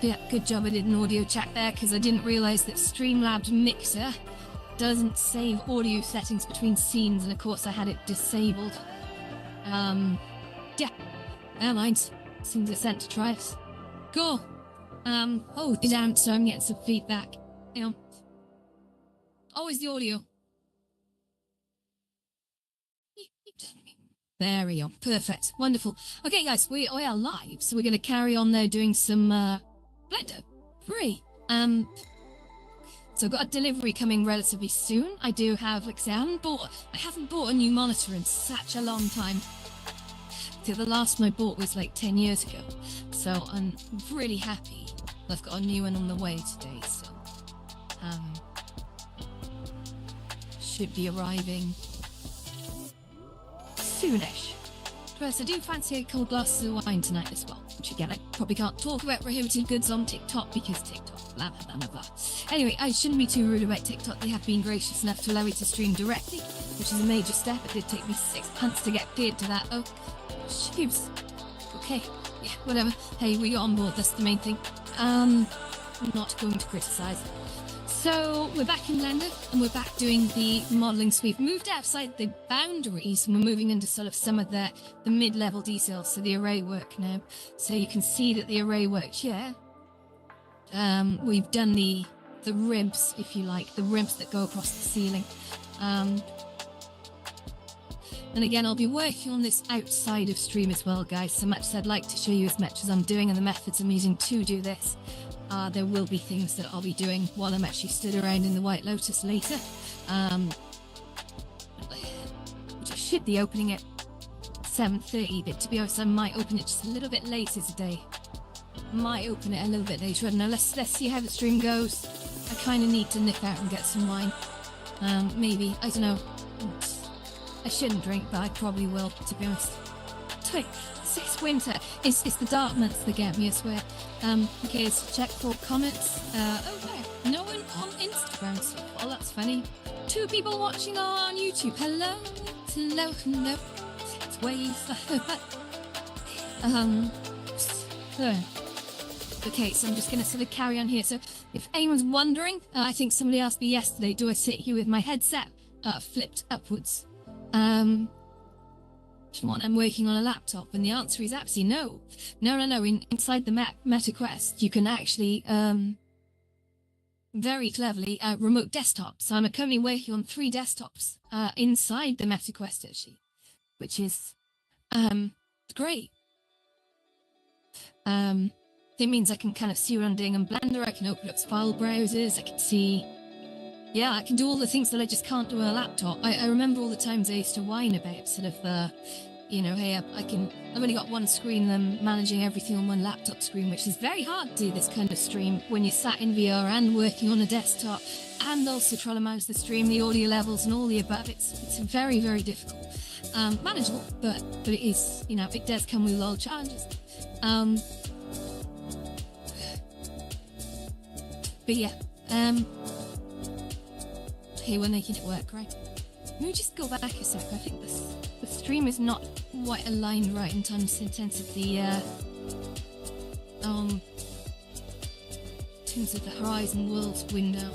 Yeah, good job I did an audio check there, because I didn't realise that Streamlabs Mixer doesn't save audio settings between scenes, and of course I had it disabled. Yeah, never mind. Seems it's sent to try us. Cool. Oh, damn, so I'm getting some feedback. Hang on. Always the audio. There we go. Perfect. Wonderful. Okay, guys, we are live, so we're going to carry on there doing some Blender free. So I've got a delivery coming relatively soon. I do have, like, I haven't bought a new monitor in such a long time. The last one I bought was like 10 years ago. So I'm really happy I've got a new one on the way today. So should be arriving soonish. Plus, I do fancy a couple glasses of wine tonight as well, which again, I probably can't talk about prohibited goods on TikTok because TikTok, blah, blah, blah, blah. Anyway, I shouldn't be too rude about TikTok. They have been gracious enough to allow me to stream directly, which is a major step. It did take me 6 months to get paid to that. Oh, jeez. Okay, yeah, whatever. Hey, we got on board, that's the main thing. I'm not going to criticise. So we're back in Blender, and we're back doing the modelling. So we've moved outside the boundaries, and we're moving into sort of some of the mid-level details, so the array work now. So you can see that the array works here. We've done the ribs, if you like, the ribs that go across the ceiling. And again, I'll be working on this outside of stream as well, guys. So much as I'd like to show you as much as I'm doing and the methods I'm using to do this, there will be things that I'll be doing while I'm actually stood around in the White Lotus later. Which I should be opening at 7:30, but to be honest, I might open it just a little bit later today. Might open it a little bit later. I don't know. Let's see how the stream goes. I kind of need to nip out and get some wine. Maybe. I don't know. I shouldn't drink, but I probably will, to be honest. It's winter. It's the dark months that get me, I swear. Okay, so check for comments. Okay, no one on Instagram, so well, that's funny. 2 people watching on YouTube. Hello. It's wave. Okay, so I'm just going to sort of carry on here. So if anyone's wondering, I think somebody asked me yesterday, do I sit here with my headset flipped upwards? I'm working on a laptop, and the answer is absolutely no. No. Inside the Meta Quest, you can actually very cleverly remote desktop. So I'm currently working on 3 desktops inside the Meta Quest, actually, which is great. It means I can kind of see what I'm doing in Blender. I can open up file browsers. I can see. Yeah, I can do all the things that I just can't do on a laptop. I remember all the times I used to whine about sort of, hey, I've only got one screen, and I'm managing everything on one laptop screen, which is very hard to do this kind of stream when you're sat in VR and working on a desktop, and also trying to manage the stream, the audio levels, and all the above. It's very, very difficult. Manageable, but it is, it does come with a lot of challenges. But yeah, okay, we're making it work, right? Let me just go back a sec. I think the stream is not quite aligned right in terms of the Horizon Worlds window.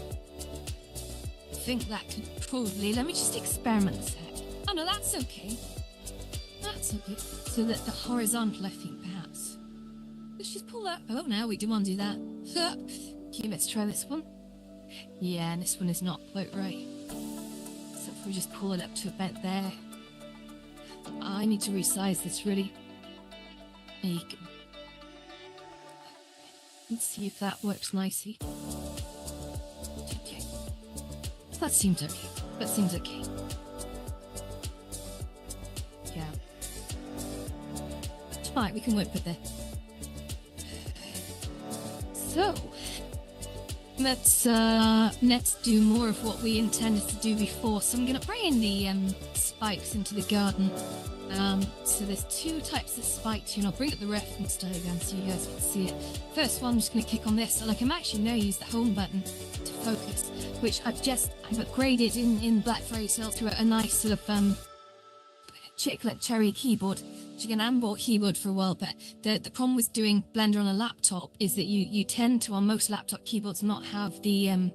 I think that could probably, let me just experiment a sec. Oh no, that's okay. That's okay. So that the horizontal, I think, perhaps. Let's just pull that. Oh, now we do want to do that. Okay, let's try this one. Yeah, and this one is not quite right. So if we just pull it up to about there. I need to resize this, really. There you go. Let's see if that works nicely. Okay. That seems okay. Yeah. It's fine, we can work with that. So, let's do more of what we intended to do before. So I'm going to bring in the spikes into the garden. So there's 2 types of spikes here, and I'll bring up the reference diagram so you guys can see it. First one, I'm just going to kick on this, and I can actually now use the home button to focus, which I've upgraded in Black Friday sale to a nice sort of chiclet cherry keyboard Again, I haven't bought a keyboard for a while, but the problem with doing Blender on a laptop is that you tend to, on most laptop keyboards, not have the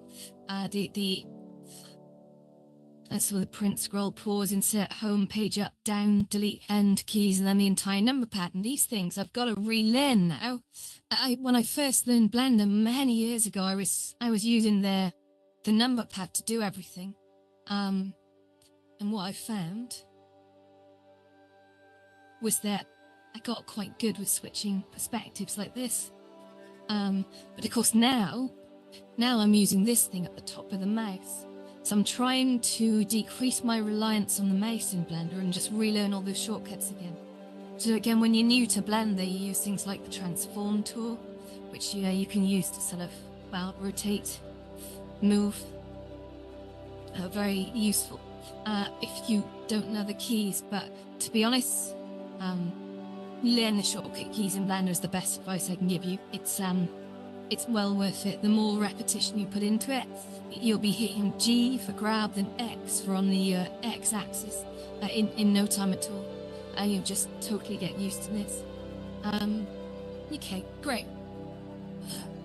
so the print, scroll, pause, insert, home, page up, down, delete, end keys, and then the entire number pad. And these things I've got to relearn now. When I first learned Blender many years ago, I was using the number pad to do everything. And what I found was that I got quite good with switching perspectives like this. But of course now I'm using this thing at the top of the mouse. So I'm trying to decrease my reliance on the mouse in Blender and just relearn all those shortcuts again. So again, when you're new to Blender, you use things like the transform tool, which you can use to sort of, well, rotate, move. Very useful if you don't know the keys, but to be honest, learn the shortcut keys in Blender is the best advice I can give you. It's well worth it. The more repetition you put into it, you'll be hitting G for grab, then X for on the X-axis in no time at all, and you'll just totally get used to this. Okay, great.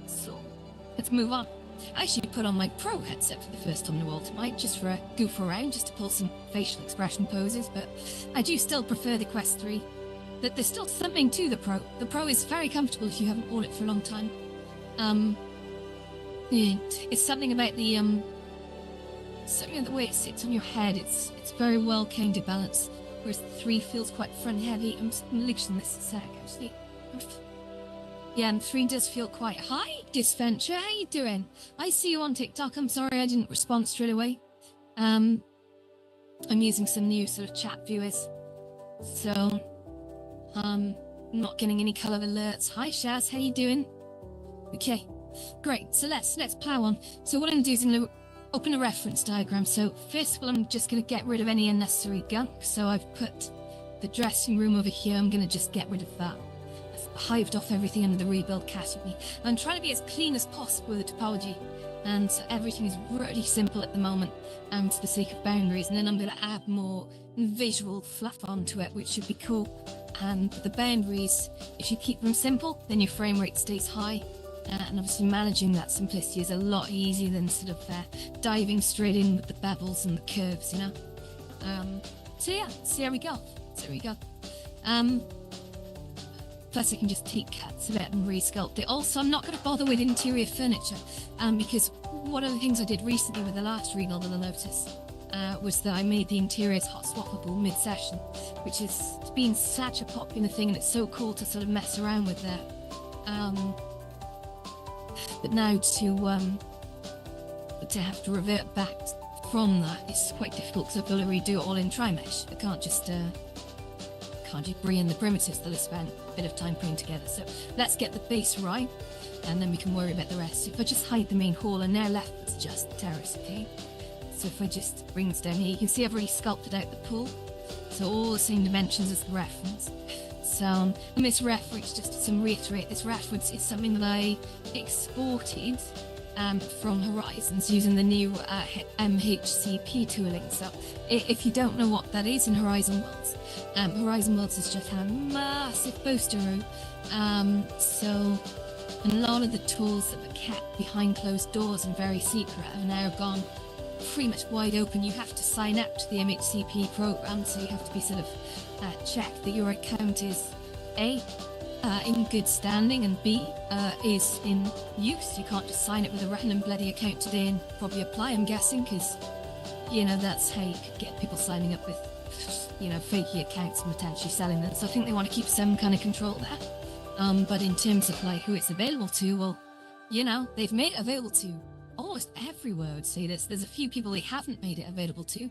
So let's move on. I actually put on my Pro headset for the first time in a while tonight, just for a goof around, just to pull some facial expression poses, but I do still prefer the Quest 3. That there's still something to the Pro. The Pro is very comfortable if you haven't worn it for a long time. Yeah, it's something about the way it sits on your head. It's very well kind of balanced, whereas the 3 feels quite front heavy. I'm loosening this a sec, actually. Yeah, and 3 does feel quite high. Disventure, how you doing? I see you on TikTok. I'm sorry I didn't respond straight away. I'm using some new sort of chat viewers, so not getting any color alerts. Hi Shaz, how you doing? Okay, great. So let's plow on. So what I'm going to do is I'm going to open a reference diagram. So first of all, I'm just going to get rid of any unnecessary gunk. So I've put the dressing room over here. I'm going to just get rid of that. I've hived off everything under the rebuild category. I'm trying to be as clean as possible with the topology, and so everything is really simple at the moment, for the sake of boundaries. And then I'm going to add more visual fluff onto it, which should be cool. And the boundaries, if you keep them simple, then your frame rate stays high. And obviously managing that simplicity is a lot easier than sort of diving straight in with the bevels and the curves, you know. So yeah, so there we go. Plus I can just take cuts of it and resculpt it. Also, I'm not going to bother with interior furniture, because one of the things I did recently with the last rebuild of the Lotus was that I made the interiors hot swappable mid-session, which has been such a popular thing, and it's so cool to sort of mess around with that. But now to have to revert back from that is quite difficult, because I've got to redo it all in Trimesh. I can't just bring in the primitives that I spent a bit of time putting together. So let's get the base right, and then we can worry about the rest. So if I just hide the main hall, and now left it's just the terrace, okay? So if I just bring this down here, you can see I've already sculpted out the pool, so all the same dimensions as the reference. So and this reference, just to reiterate, this reference is something that I exported from Horizons using the new MHCP tooling. So if you don't know what that is in Horizon Worlds, Horizon Worlds is just a massive booster room. So a lot of the tools that were kept behind closed doors and very secret are now gone pretty much wide open. You have to sign up to the MHCP program, so you have to be sort of check that your account is A, in good standing, and B, is in use. You can't just sign it with a random bloody account today and probably apply, I'm guessing, because, you know, that's how you could get people signing up with, you know, fakey accounts and potentially selling them. So I think they want to keep some kind of control there. But in terms of like who it's available to, well, you know, they've made it available to almost everywhere, I would say. There's a few people they haven't made it available to.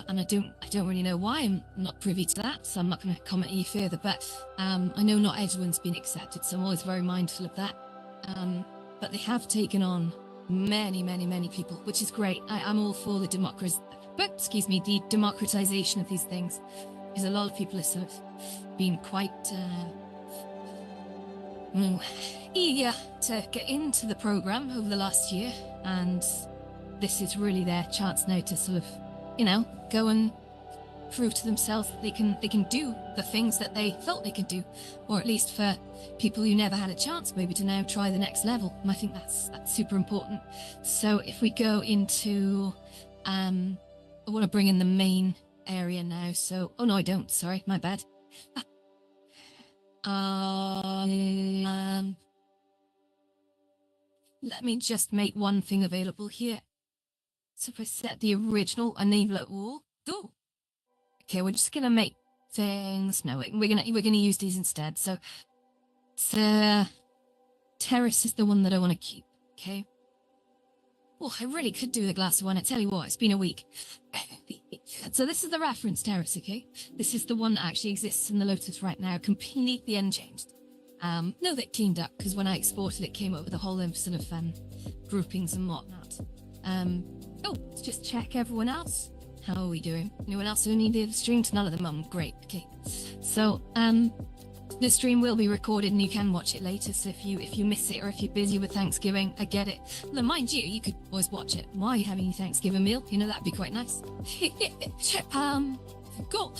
And I don't really know why. I'm not privy to that, so I'm not going to comment any further. But I know not everyone's been accepted, so I'm always very mindful of that. But they have taken on many people, which is great. I'm all for the democratization of these things, because a lot of people have sort of been quite eager to get into the program over the last year, and this is really their chance now to sort of, you know, go and prove to themselves that they can do the things that they thought they could do, or at least for people who never had a chance maybe to now try the next level. And I think that's super important. So if we go into I want to bring in the main area now. So oh no, I don't, sorry, my bad. Let me just make one thing available here. So if I set the original enable it all. Oh, okay, we're just gonna make things. No, we're gonna use these instead. So terrace is the one that I want to keep. Okay. Oh, I really could do the glass one. I tell you what, it's been a week. So this is the reference terrace. Okay, this is the one that actually exists in the Lotus right now, completely unchanged. No, that cleaned up because when I exported it, came up with a whole sort of groupings and whatnot. Oh, let's just check everyone else. How are we doing? Anyone else who needed the stream? None of them. Great. Okay. So, the stream will be recorded and you can watch it later. So if you miss it or if you're busy with Thanksgiving, I get it. Well, mind you could always watch it while you're having your Thanksgiving meal. You know, that'd be quite nice. Cool.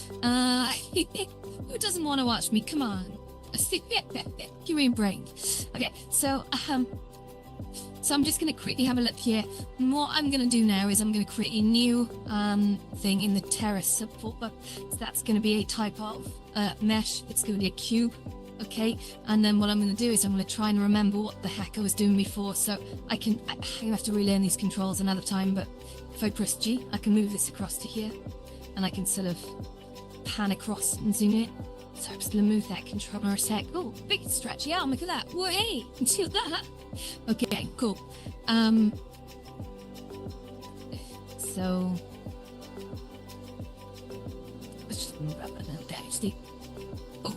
Who doesn't want to watch me? Come on. Give me a brain. Okay. So, so I'm just going to quickly have a look here. And what I'm going to do now is I'm going to create a new thing in the terrace support. So that's going to be a type of mesh. It's going to be a cube. Okay. And then what I'm going to do is I'm going to try and remember what the heck I was doing before. So I have to relearn these controls another time. But if I press G, I can move this across to here. And I can sort of pan across and zoom in. So I'm just going to move that controller a sec. Oh, big stretchy arm. Look at that. Whoa, hey, see that? Okay, cool. So let's just move up and then down. See? Oh,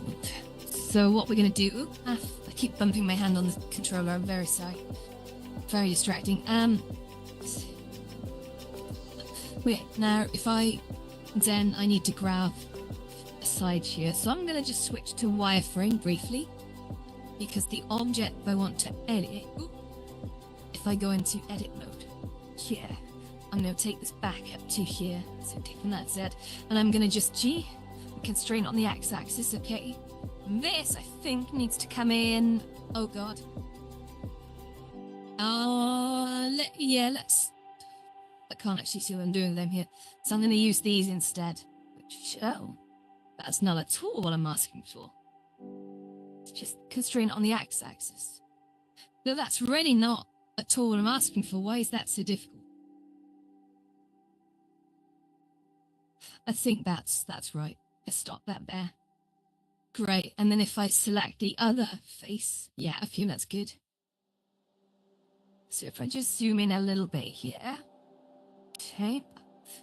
so what we're going to do? I keep bumping my hand on the controller. I'm very sorry. Very distracting. Wait, now if I need to grab side here, so I'm going to just switch to wireframe briefly because the object I want to edit, if I go into edit mode here, I'm going to take this back up to here, so taking that Z, and I'm going to just G, constraint on the x-axis. Okay, and this I think needs to come in, oh god, let's, I can't actually see what I'm doing with them here, so I'm going to use these instead, which, that's not at all what I'm asking for. It's just constraint on the x-axis. No, that's really not at all what I'm asking for. Why is that so difficult? I think that's right. Let's stop that there. Great. And then if I select the other face, yeah, I feel that's good. So if I just zoom in a little bit here. Okay.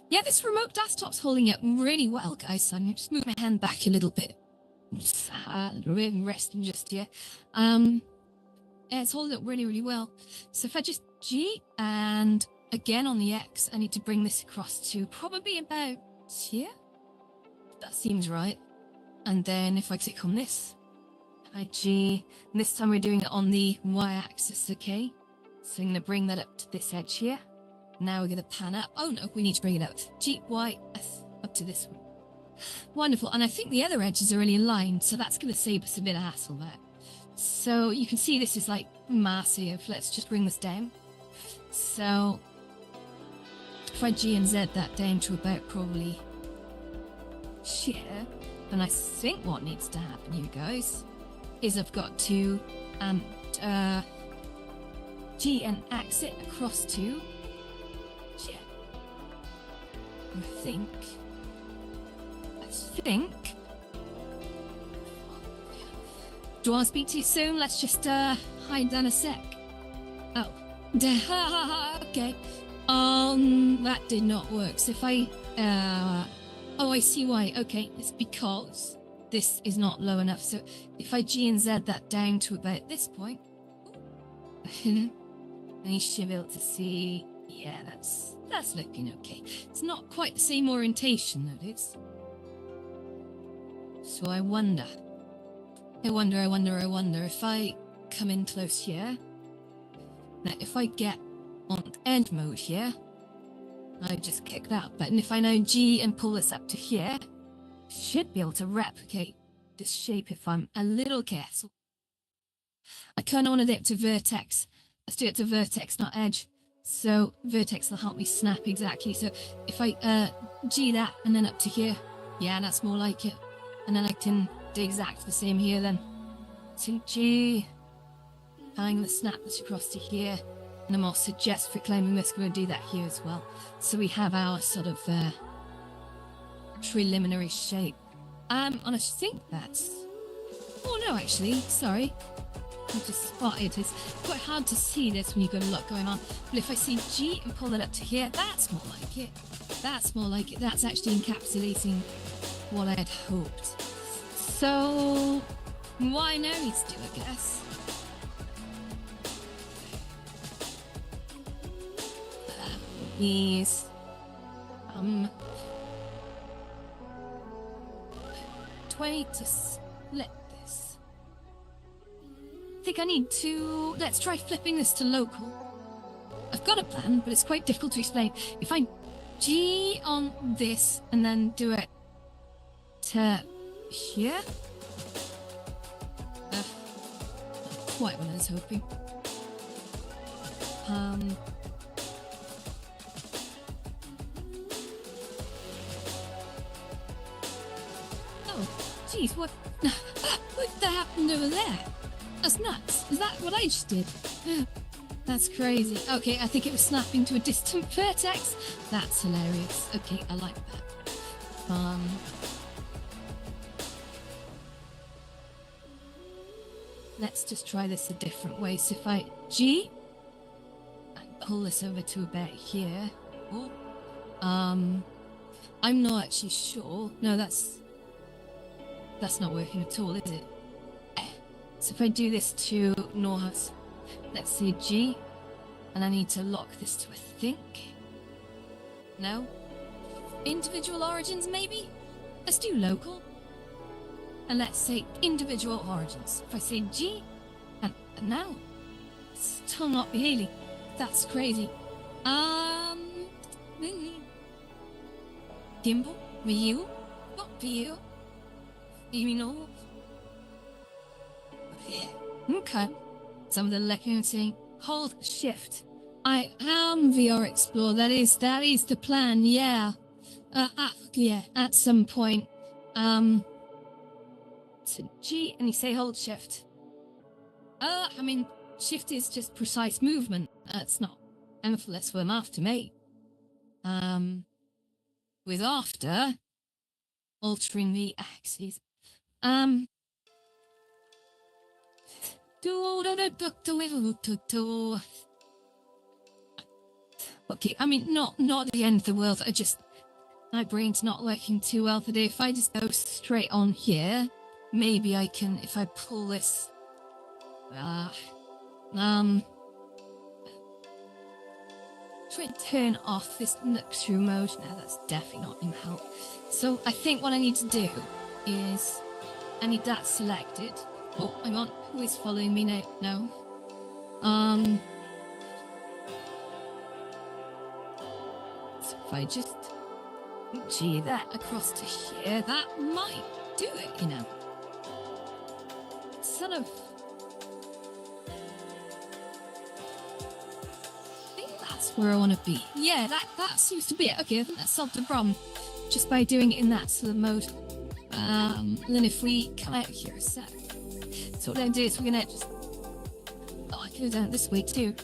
Yeah, this remote desktop's holding up really well, guys. So I'm going to just move my hand back a little bit. Resting just here. Yeah, it's holding up really, really well. So if I just G and again on the X, I need to bring this across to probably about here. That seems right. And then if I click on this, I G, and this time we're doing it on the Y axis, okay? So I'm going to bring that up to this edge here. Now we're going to pan up. Oh no, we need to bring it up. G, Y, S, up to this one. Wonderful. And I think the other edges are really aligned, so that's going to save us a bit of hassle there. So you can see this is like massive. Let's just bring this down. So if I G and Z that down to about probably here, then I think what needs to happen, you guys, is I've got to G and exit across to here. I think. Do I want to speak too soon? Let's just hide down a sec. Oh, okay. That did not work. So if I, oh, I see why. Okay, it's because this is not low enough. So if I G and Z that down to about this point, then you should be able to see. Yeah, that's looking okay. It's not quite the same orientation that is. So I wonder if I come in close here. Now, if I get on end mode here, I just kick that button. If I now G and pull this up to here, should be able to replicate this shape if I'm a little careful. I kind of want to do it to vertex. Let's do it to vertex, not edge. So vertex will help me snap exactly. So if I G that and then up to here, yeah, that's more like it. And then I can do exactly the same here then. So G, hang the snap this across to here. And I'm also just for claiming this, going to do that here as well. So we have our sort of preliminary shape. And I think that's... Oh no, actually, sorry. I just spotted. It's quite hard to see this when you've got a lot going on. But if I see G and pull it up to here, that's more like it. That's more like it. That's actually encapsulating what I had hoped. So, what I now need to do, I guess... is 20 to split this. I think I need to... Let's try flipping this to local. I've got a plan, but it's quite difficult to explain. If I G on this and then do it to here... not quite what I was hoping. Jeez, what that happened over there? That's nuts. Is that what I just did? That's crazy. Okay, I think it was snapping to a distant vertex. That's hilarious. Okay, I like that. Let's just try this a different way. So if I G and pull this over to about here. Oh, I'm not actually sure. No, that's not working at all, is it? So if I do this to north, let's say G, and I need to lock this to, I think, no? Individual origins, maybe? Let's do local. And let's say individual origins. If I say G, and now, it's still not behaving. That's crazy. Gimbal? Ryu? What Ryu? You know? Okay. Some of the lecture hold shift. I am VR Explorer. That is the plan. Yeah. Yeah. At some point. So G and you say hold shift. I mean, shift is just precise movement. It's not effortless for them after me. With after altering the axes. Okay, I mean, not the end of the world. My brain's not working too well today. If I just go straight on here, maybe I can, if I pull this, try and turn off this look-through mode. No, that's definitely not going to help. So I think what I need to do is, I need that selected. Oh, hang on. Who is following me now? No. So if I just G that across to here, that might do it, you know. Sort of. I think that's where I want to be. Yeah, that seems to be it. Okay, I think that solved the problem. Just by doing it in that sort of mode. And then if we come out here a sec. So what I'm going to do is we're going to just... Oh, I can do that this way too.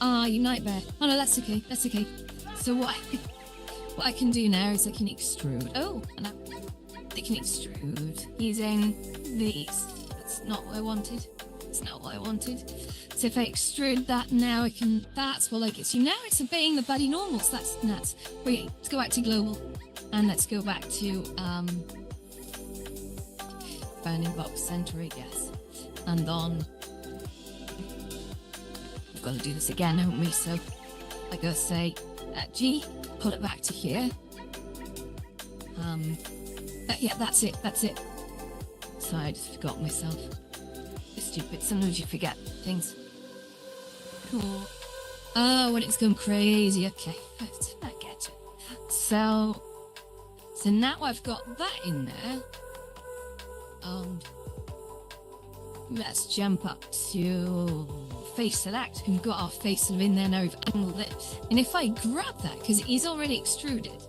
You nightmare. Oh no, that's okay. That's okay. So what I can do now is I can extrude. Oh, and I can extrude using these. That's not what I wanted. That's not what I wanted. So if I extrude that now, I can... That's what I get. So now it's obeying the bloody normals. That's nuts. Okay, let's go back to global. And let's go back to bounding box center, I guess. And on. We've got to do this again, haven't we? So I go say G, pull it back to here. Yeah, that's it. That's it. Sorry, I just forgot myself. It's stupid. Sometimes you forget things. Cool. Oh, when it's gone crazy. Okay, I get it. So now I've got that in there. Let's jump up to face select. We've got our face in there now. We've angled it. And if I grab that, because it is already extruded,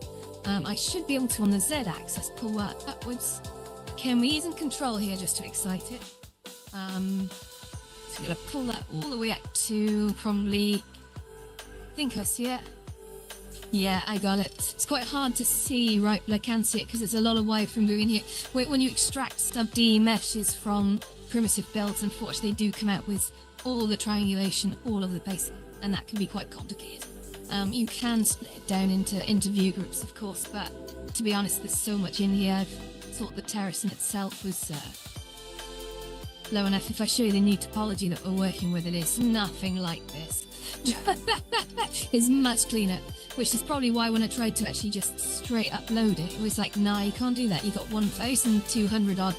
I should be able to, on the Z axis, pull that upwards. Can we use in control here just to excite it? So we're going to pull that all the way up to probably, I think I see it. Yeah, I got it. It's quite hard to see, right, but I can see it because there's a lot of wire from moving here. When you extract sub D meshes from primitive builds, unfortunately, they do come out with all the triangulation all over the place, and that can be quite complicated. You can split it down into view groups, of course, but to be honest, there's so much in here. I've thought the terrace in itself was low enough. If I show you the new topology that we're working with, it is nothing like this. It's much cleaner, which is probably why when I tried to actually just straight upload it, it was like, nah, you can't do that. You got 1,200 odd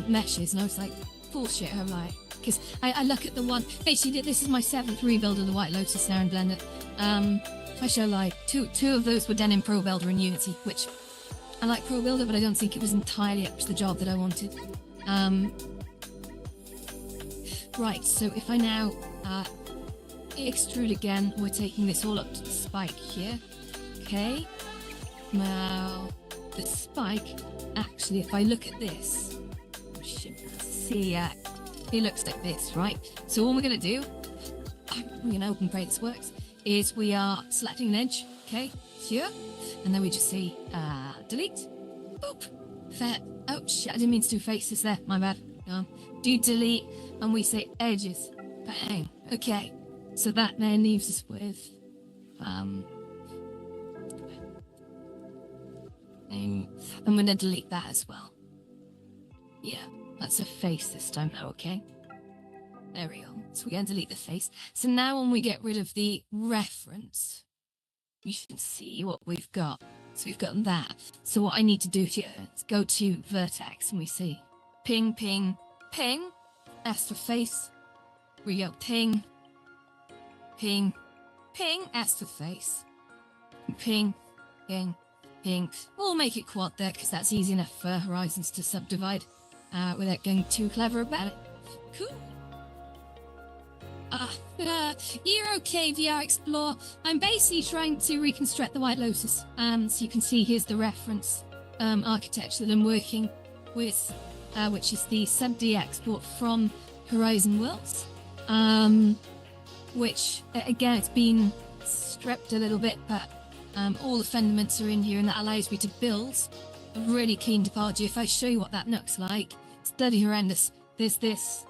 meshes, and I was like, bullshit, am I? Because I look at the one, basically this is my 7th rebuild of the White Lotus now in Blender. I show like two of those were done in Pro Builder and Unity, which I like Pro Builder, but I don't think it was entirely up to the job that I wanted. Right, so if I now extrude again, we're taking this all up to the spike here. Okay, now the spike, actually, if I look at this, see, it looks like this, right? So all we're going to do, we're going to open pray this works, is we are selecting an edge, okay, here, and then we just see delete, boop, fair, oh shit, I didn't mean to do faces there, my bad, do delete, and we say edges, bang, okay, so that then leaves us with, I'm going to delete that as well, yeah. That's a face this time now, okay? There we go. So we're going to delete the face. So now when we get rid of the reference, you can see what we've got. So we've got that. So what I need to do here is go to vertex and we see ping, ping, ping. S for face. We go ping, ping, ping. S for face. Ping, ping, ping. We'll make it quad there because that's easy enough for horizons to subdivide. Without going too clever about it. Cool. You're okay, VR Explorer. I'm basically trying to reconstruct the White Lotus. So you can see here's the reference architecture that I'm working with, which is the sub-D export from Horizon Worlds. Which, again, it's been stripped a little bit, but all the fundaments are in here, and that allows me to build a really clean topology. If I show you what that looks like, it's bloody horrendous. There's this,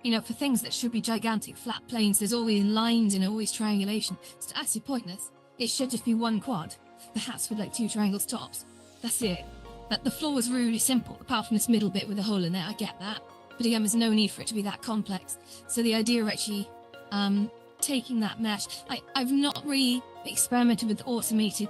you know, for things that should be gigantic flat planes, there's always lines and always triangulation. It's actually pointless. It should just be one quad, perhaps with like 2 triangles tops. That's it. But the floor was really simple, apart from this middle bit with a hole in it. I get that. But again, there's no need for it to be that complex. So the idea of actually taking that mesh, I've not really experimented with automated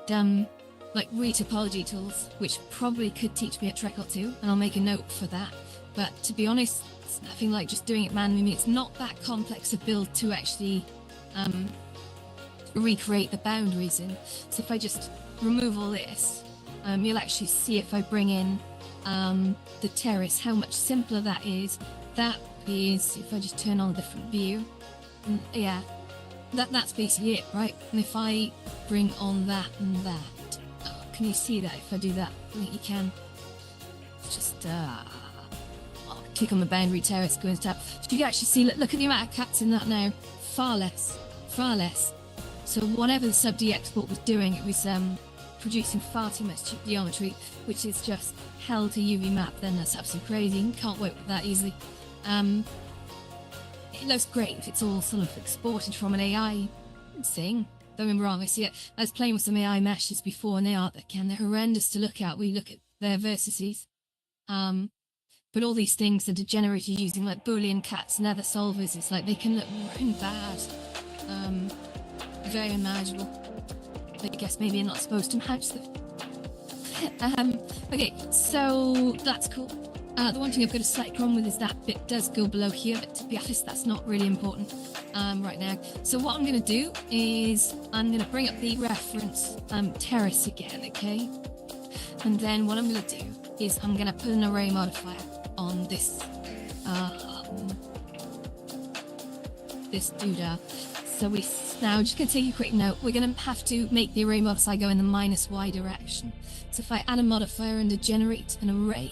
like retopology tools, which probably could teach me a trick or two, and I'll make a note for that. But to be honest, it's nothing like just doing it manually. I mean, it's not that complex a build to actually recreate the boundaries in. So if I just remove all this, you'll actually see if I bring in the terrace, how much simpler that is. That is, if I just turn on a different view, yeah, that's basically it, right? And if I bring on that and that, can you see that if I do that? I think you can. Just I'll click on the boundary terrace, go into tab. You can actually see, look at the amount of cats in that now. Far less, far less. So whatever the sub-D export was doing, it was producing far too much geometry, which is just hell to UV map. Then that's absolutely crazy. Can't work with that easily. It looks great if it's all sort of exported from an AI thing. Don't get me wrong, I was playing with some AI meshes before, and they're horrendous to look at. We look at their vertices. But all these things that are generated using like Boolean cats and other solvers, it's like they can look really bad. Very unmanageable. I guess maybe you're not supposed to match them. Okay, so that's cool. The one thing I've got a slight problem with is that bit does go below here, but to be honest, that's not really important. right now. So what I'm going to do is I'm going to bring up the reference terrace again, okay? And then what I'm going to do is I'm going to put an array modifier on this this doodah. So we now just going to take a quick note. We're going to have to make the array modifier go in the -y direction. So if I add a modifier and to generate an array,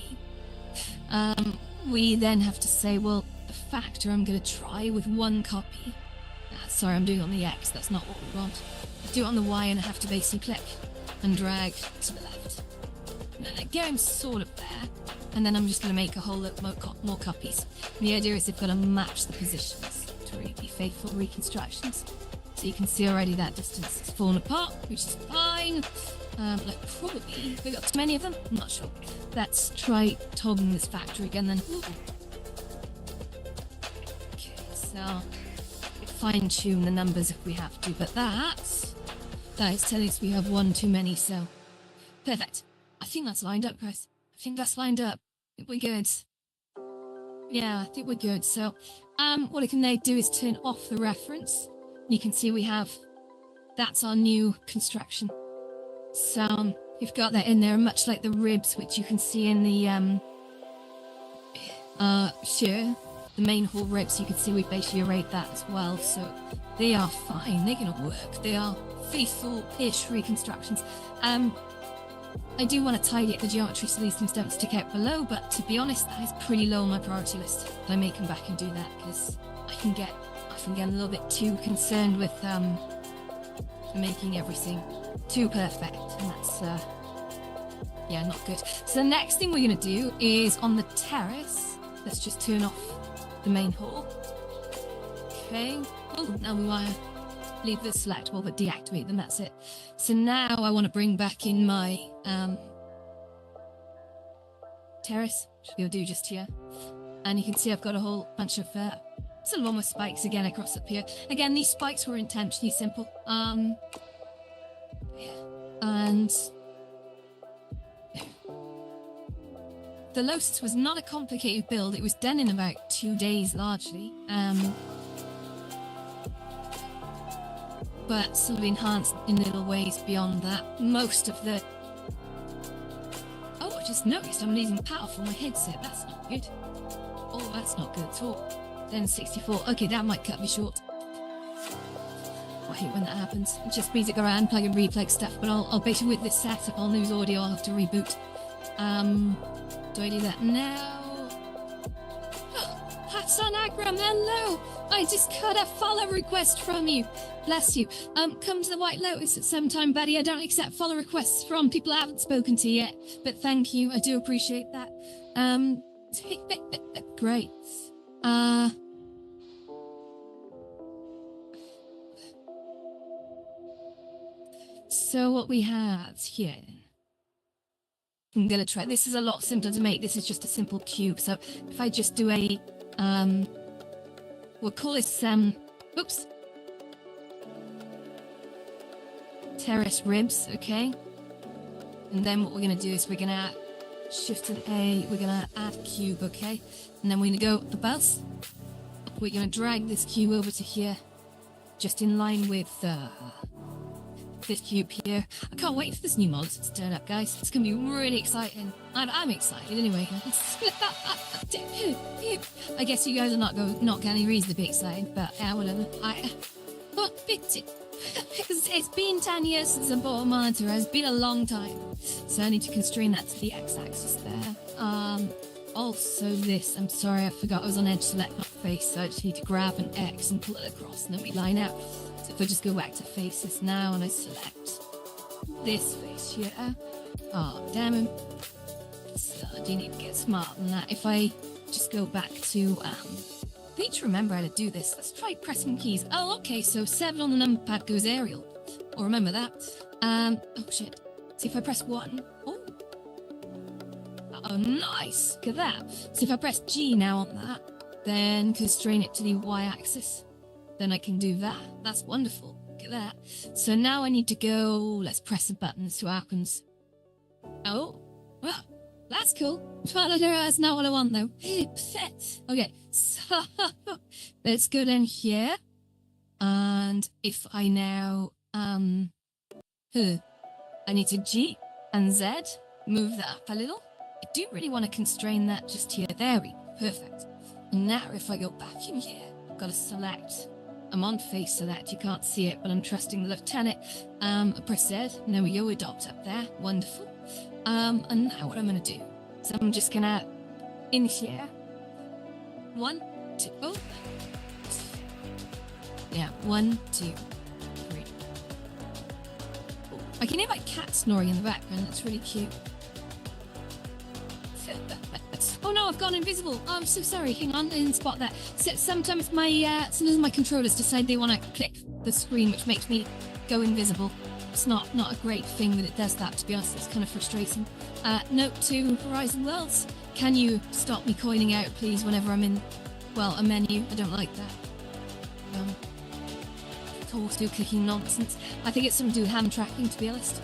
we then have to say, well, the factor I'm going to try with 1 copy. Sorry, I'm doing it on the X. That's not what we want. Do it on the Y and I have to basically click and drag to the left. And get him sort of there. And then I'm just going to make a whole lot more copies. And the idea is they've got to match the positions to really be faithful reconstructions. So you can see already that distance is fallen apart, which is fine. Like probably, we got too many of them? I'm not sure. Let's try toggling this factor again then. Ooh. Okay, so fine tune the numbers if we have to, but that is telling us we have 1 too many, so perfect. I think that's lined up, guys. I think that's lined up. I think we're good. Yeah, I think we're good. So, what I can now do is turn off the reference. You can see we have, that's our new construction. So, you've got that in there, much like the ribs, which you can see in the, the main hall ribs, you can see we've basically arrayed that as well. So, they are fine. They're going to work. They are faithful-ish reconstructions. I do want to tidy up the geometry so these things don't stick out below, but to be honest, that is pretty low on my priority list. I may come back and do that because I can get a little bit too concerned with making everything too perfect, and that's yeah, not good. So the next thing we're going to do is on the terrace. Let's just turn off the main hall. Okay. Oh, now we want to leave this selectable but deactivate them, that's it. So now I want to bring back in my terrace, which we'll do just here. And you can see I've got a whole bunch of sort of almost spikes again across up here. Again, these spikes were intentionally simple. And the Lotus was not a complicated build. It was done in about 2 days largely. But sort of enhanced in little ways beyond that. Most of the... Oh, I just noticed I'm losing power from my headset. That's not good. Oh, that's not good at all. Then 64. Okay, that might cut me short. I hate when that happens. It just means it go around, plug and replug stuff, but I'll basically with this setup, I'll lose audio, I'll have to reboot. Do I do that now? Hassan Akram, hello! I just got a follow request from you. Bless you. Come to the White Lotus at some time, buddy. I don't accept follow requests from people I haven't spoken to yet, but thank you. I do appreciate that. Great. So what we have here, I'm gonna try. This is a lot simpler to make. This is just a simple cube. So if I just do a, we'll call this oops, terrace ribs, okay. And then what we're gonna do is we're gonna shift an A. We're gonna add a cube, okay. And then we're gonna go above. We're gonna drag this cube over to here, just in line with this cube here. I can't wait for this new mod to turn up, guys. It's gonna be really exciting. I'm excited anyway. I guess you guys are not got any reason to be excited, but yeah, whatever. It's been 10 years since I bought a monitor. It's been a long time, so I need to constrain that to the x-axis there. Also this, I'm sorry, I forgot I was on edge select my face, so I just need to grab an X and pull it across, and then we line out. So if I just go back to faces now and I select this face here, oh damn it, so I do need to get smarter than that. If I just go back to, I need to remember how to do this. Let's try pressing keys. Oh, okay, so 7 on the number pad goes aerial. I'll remember that. Oh shit. See if I press 1. Oh, nice. Look at that. So if I press G now on that, then constrain it to the y-axis, then I can do that. That's wonderful. Look at that. So now I need to go, let's press a button, see what happens. Oh, well, that's cool. That's not what I want though. Okay, so let's go down here. And if I now, I need to G and Z, move that up a little. I do really want to constrain that just here. There we go. Perfect. And now if I go back in here, I've got to select. I'm on face select. You can't see it, but I'm trusting the lieutenant. Press Z. There we go. Adopt up there. Wonderful. And now what I'm going to do is I'm just going to, in here, 1, 2, oh. Yeah, 1, 2, 3. Oh, I can hear my cat snoring in the background. That's really cute. Oh no, I've gone invisible. Oh, I'm so sorry. Hang on, I didn't spot that. So, sometimes my controllers decide they want to click the screen, which makes me go invisible. It's not a great thing that it does that, to be honest. It's kind of frustrating. Note to Horizon Worlds. Can you stop me coining out, please, whenever I'm in, well, a menu? I don't like that. Also clicking nonsense. I think it's something to do with hand tracking, to be honest.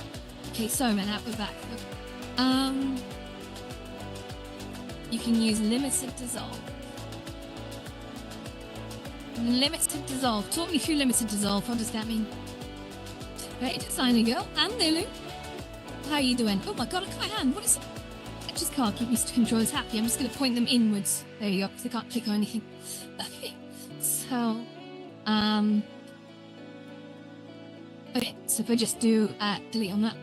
Okay, so man, out we're back. You can use limited dissolve. Limited dissolve. Talk me through limited dissolve. What does that mean? Right, designer girl and Lulu. How are you doing? Oh my god, look at my hand. What is it? I just can't keep these controllers happy. I'm just going to point them inwards. There you go, because I can't click on anything. Okay, so okay, so if I just do delete on that.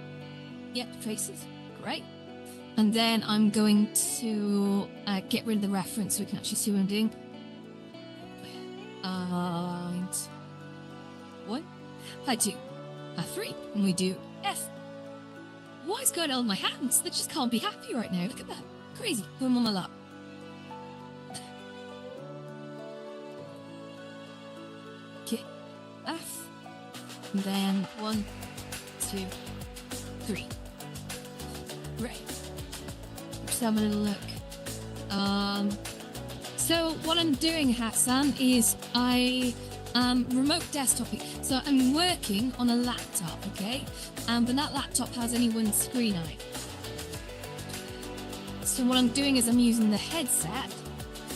Yep, traces. Great. And then I'm going to get rid of the reference so we can actually see what I'm doing. And 1, I do 3, and we do F. What is going on with my hands? They just can't be happy right now. Look at that. Crazy. Put them on my lap. Okay. F. And then 1, 2, 3. Right. Let's have a little look. So what I'm doing, Hassan, is I remote desktoping. So I'm working on a laptop, okay? But that laptop has only one screen on it. So what I'm doing is I'm using the headset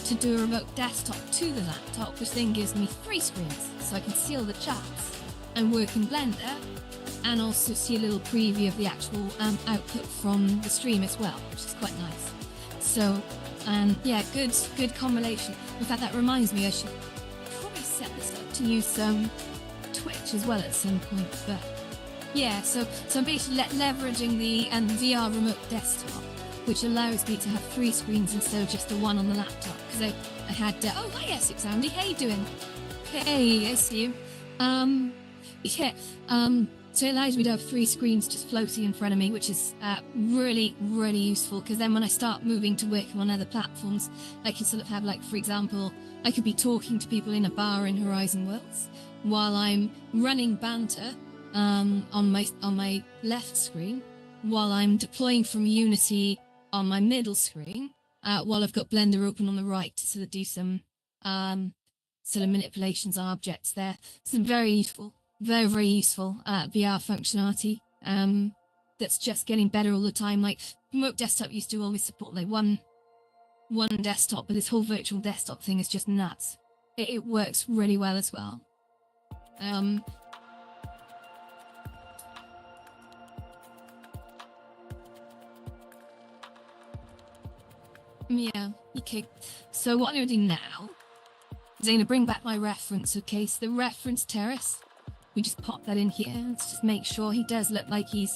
to do a remote desktop to the laptop, which then gives me 3 screens. So I can see all the chats and work in Blender, and also see a little preview of the actual output from the stream as well, which is quite nice. So, yeah, good combination. In fact, that reminds me, I should probably set this up to use Twitch as well at some point. But yeah, so I'm basically leveraging the VR remote desktop, which allows me to have 3 screens instead of just the one on the laptop. Because I had oh hi Essex Andy, how you doing? Hey, I see you. Yeah. So it allows me to have 3 screens just floating in front of me, which is really, really useful, because then when I start moving to work on other platforms, I can sort of have, like, for example, I could be talking to people in a bar in Horizon Worlds while I'm running banter on my left screen, while I'm deploying from Unity on my middle screen, while I've got Blender open on the right to sort of do some sort of manipulations on objects there. It's very useful. Very, very useful VR functionality that's just getting better all the time. Like, remote desktop used to always support like one desktop, but this whole virtual desktop thing is just nuts. It works really well as well. Yeah, okay. So what I'm going to do now is I'm going to bring back my reference, okay? So the reference terrace, we just pop that in here. Let's just make sure he does look like he's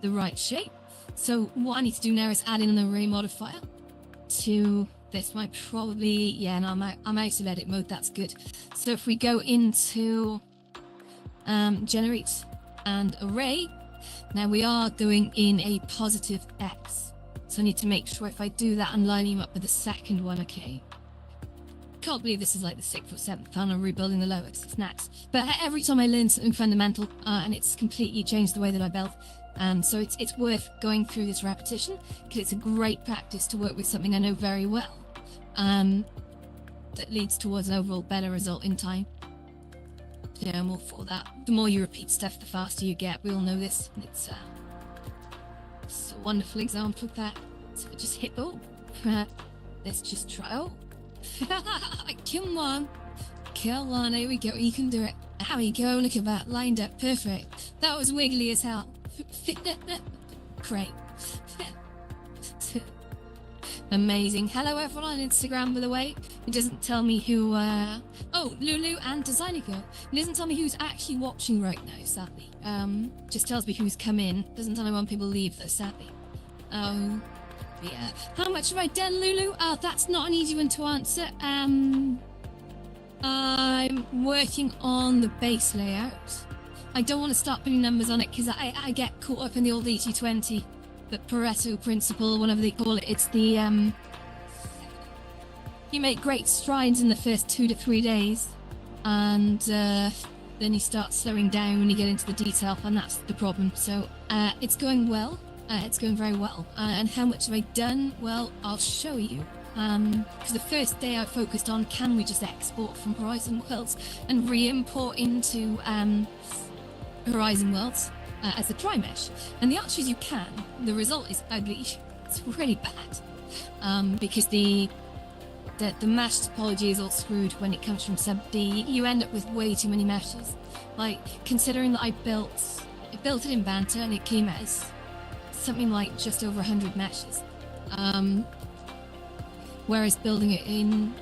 the right shape. So what I need to do now is add in an array modifier to this. Might probably, yeah, no, I'm out of edit mode. That's good. So if we go into generate and array, now we are going in a positive X. So I need to make sure if I do that, I'm lining him up with the second one, okay? Can't believe this is like the 6th or 7th time I'm rebuilding the lowest. It's nuts. But every time I learn something fundamental, and it's completely changed the way that I build. So it's worth going through this repetition, because it's a great practice to work with something I know very well. That leads towards an overall better result in time. Yeah, I'm all for that. The more you repeat stuff, the faster you get. We all know this. And it's a wonderful example of that. So I just hit, oh, let's just try, oh. Come on. Come on, here we go. You can do it. How we go? Look at that. Lined up. Perfect. That was wiggly as hell. Great. Amazing. Hello everyone on Instagram, by the way. It doesn't tell me who, oh, Lulu and Designico. It doesn't tell me who's actually watching right now, sadly. Just tells me who's come in. Doesn't tell me when people leave, though, sadly. Yeah. How much have I done, Lulu? That's not an easy one to answer. I'm working on the base layout. I don't want to start putting numbers on it because I get caught up in the old 80-20, the Pareto principle, whatever they call it. It's the, you make great strides in the first 2 to 3 days, and then you start slowing down when you get into the detail, and that's the problem. So it's going well. It's going very well. And how much have I done? Well, I'll show you. Because the first day I focused on, can we just export from Horizon Worlds and re-import into Horizon Worlds as a tri-mesh? And the answer is you can. The result is ugly. It's really bad. Because the mesh topology is all screwed when it comes from sub D. You end up with way too many meshes. Like, considering that I built it in Banter and it came as something like just over 100 meshes. Whereas building it in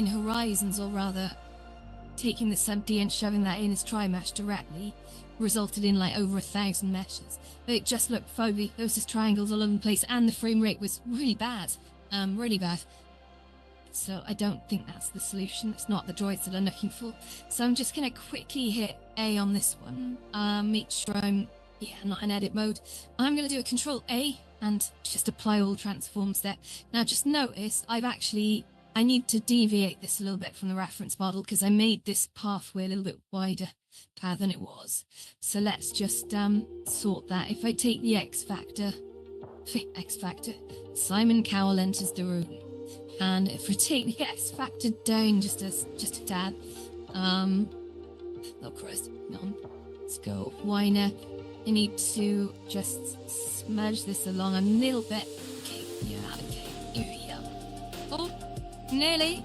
Horizons, or rather taking the sub D and shoving that in as tri-mesh directly, resulted in like over 1,000 meshes. But it just looked foggy. There was just triangles all over the place, and the frame rate was really bad. Really bad. So I don't think that's the solution. It's not the droids that I'm looking for. So I'm just gonna quickly hit A on this one. Make sure I'm not in edit mode. I'm gonna do a Control A and just apply all transforms there. Now just notice I need to deviate this a little bit from the reference model because I made this pathway a little bit wider than it was. So let's just sort that. If I take the X Factor, Simon Cowell enters the room. And if we take the X Factor down just a tad, oh Christ, no, let's go. Weiner. I need to just smudge this along a little bit. Okay, yeah, okay, here we go. Oh, nearly.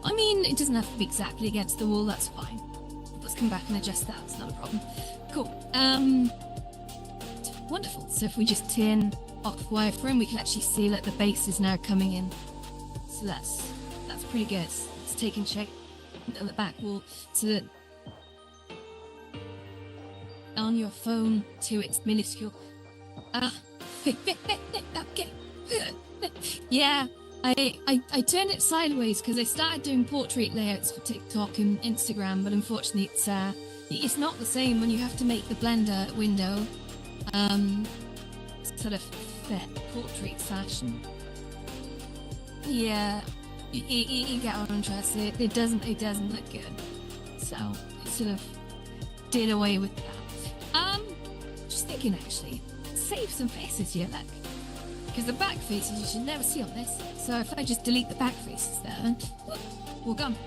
I mean, it doesn't have to be exactly against the wall, that's fine. Let's come back and adjust that, it's not a problem. Cool, wonderful. So if we just turn off wireframe, we can actually see that the base is now coming in. So that's pretty good. It's taking shape on the back wall so that on your phone to its minuscule. Okay. Yeah, I turned it sideways because I started doing portrait layouts for TikTok and Instagram, but unfortunately it's not the same when you have to make the Blender window sort of fit portrait fashion. Yeah, you get what I'm trying to say. It doesn't look good, so it sort of did away with that. Just thinking actually, save some faces here, look. Because the back faces you should never see on this. So if I just delete the back faces there, we're gone.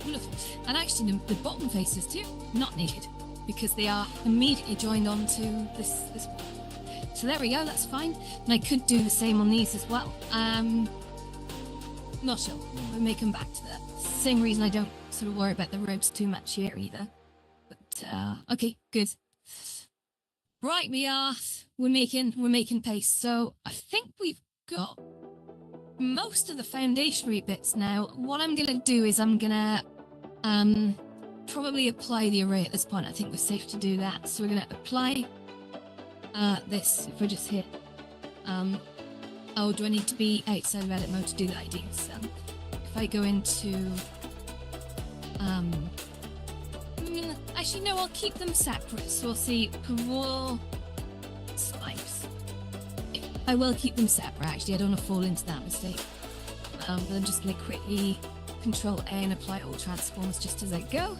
Look. And actually the bottom faces too, not needed. Because they are immediately joined onto this one. So there we go, that's fine. And I could do the same on these as well. Not sure, we may come back to that. Same reason I don't sort of worry about the robes too much here either. But, okay, good. Right, we are. We're making pace. So I think we've got most of the foundationary bits now. What I'm gonna do is I'm gonna probably apply the array at this point. I think we're safe to do that. So we're gonna apply this. If I just hit oh, do I need to be outside of edit mode to do that? I do. So if I go into actually, no, I'll keep them separate. So we'll see parole spikes. I will keep them separate, actually. I don't want to fall into that mistake. But I'm just going to quickly Control A and apply all transforms just as I go.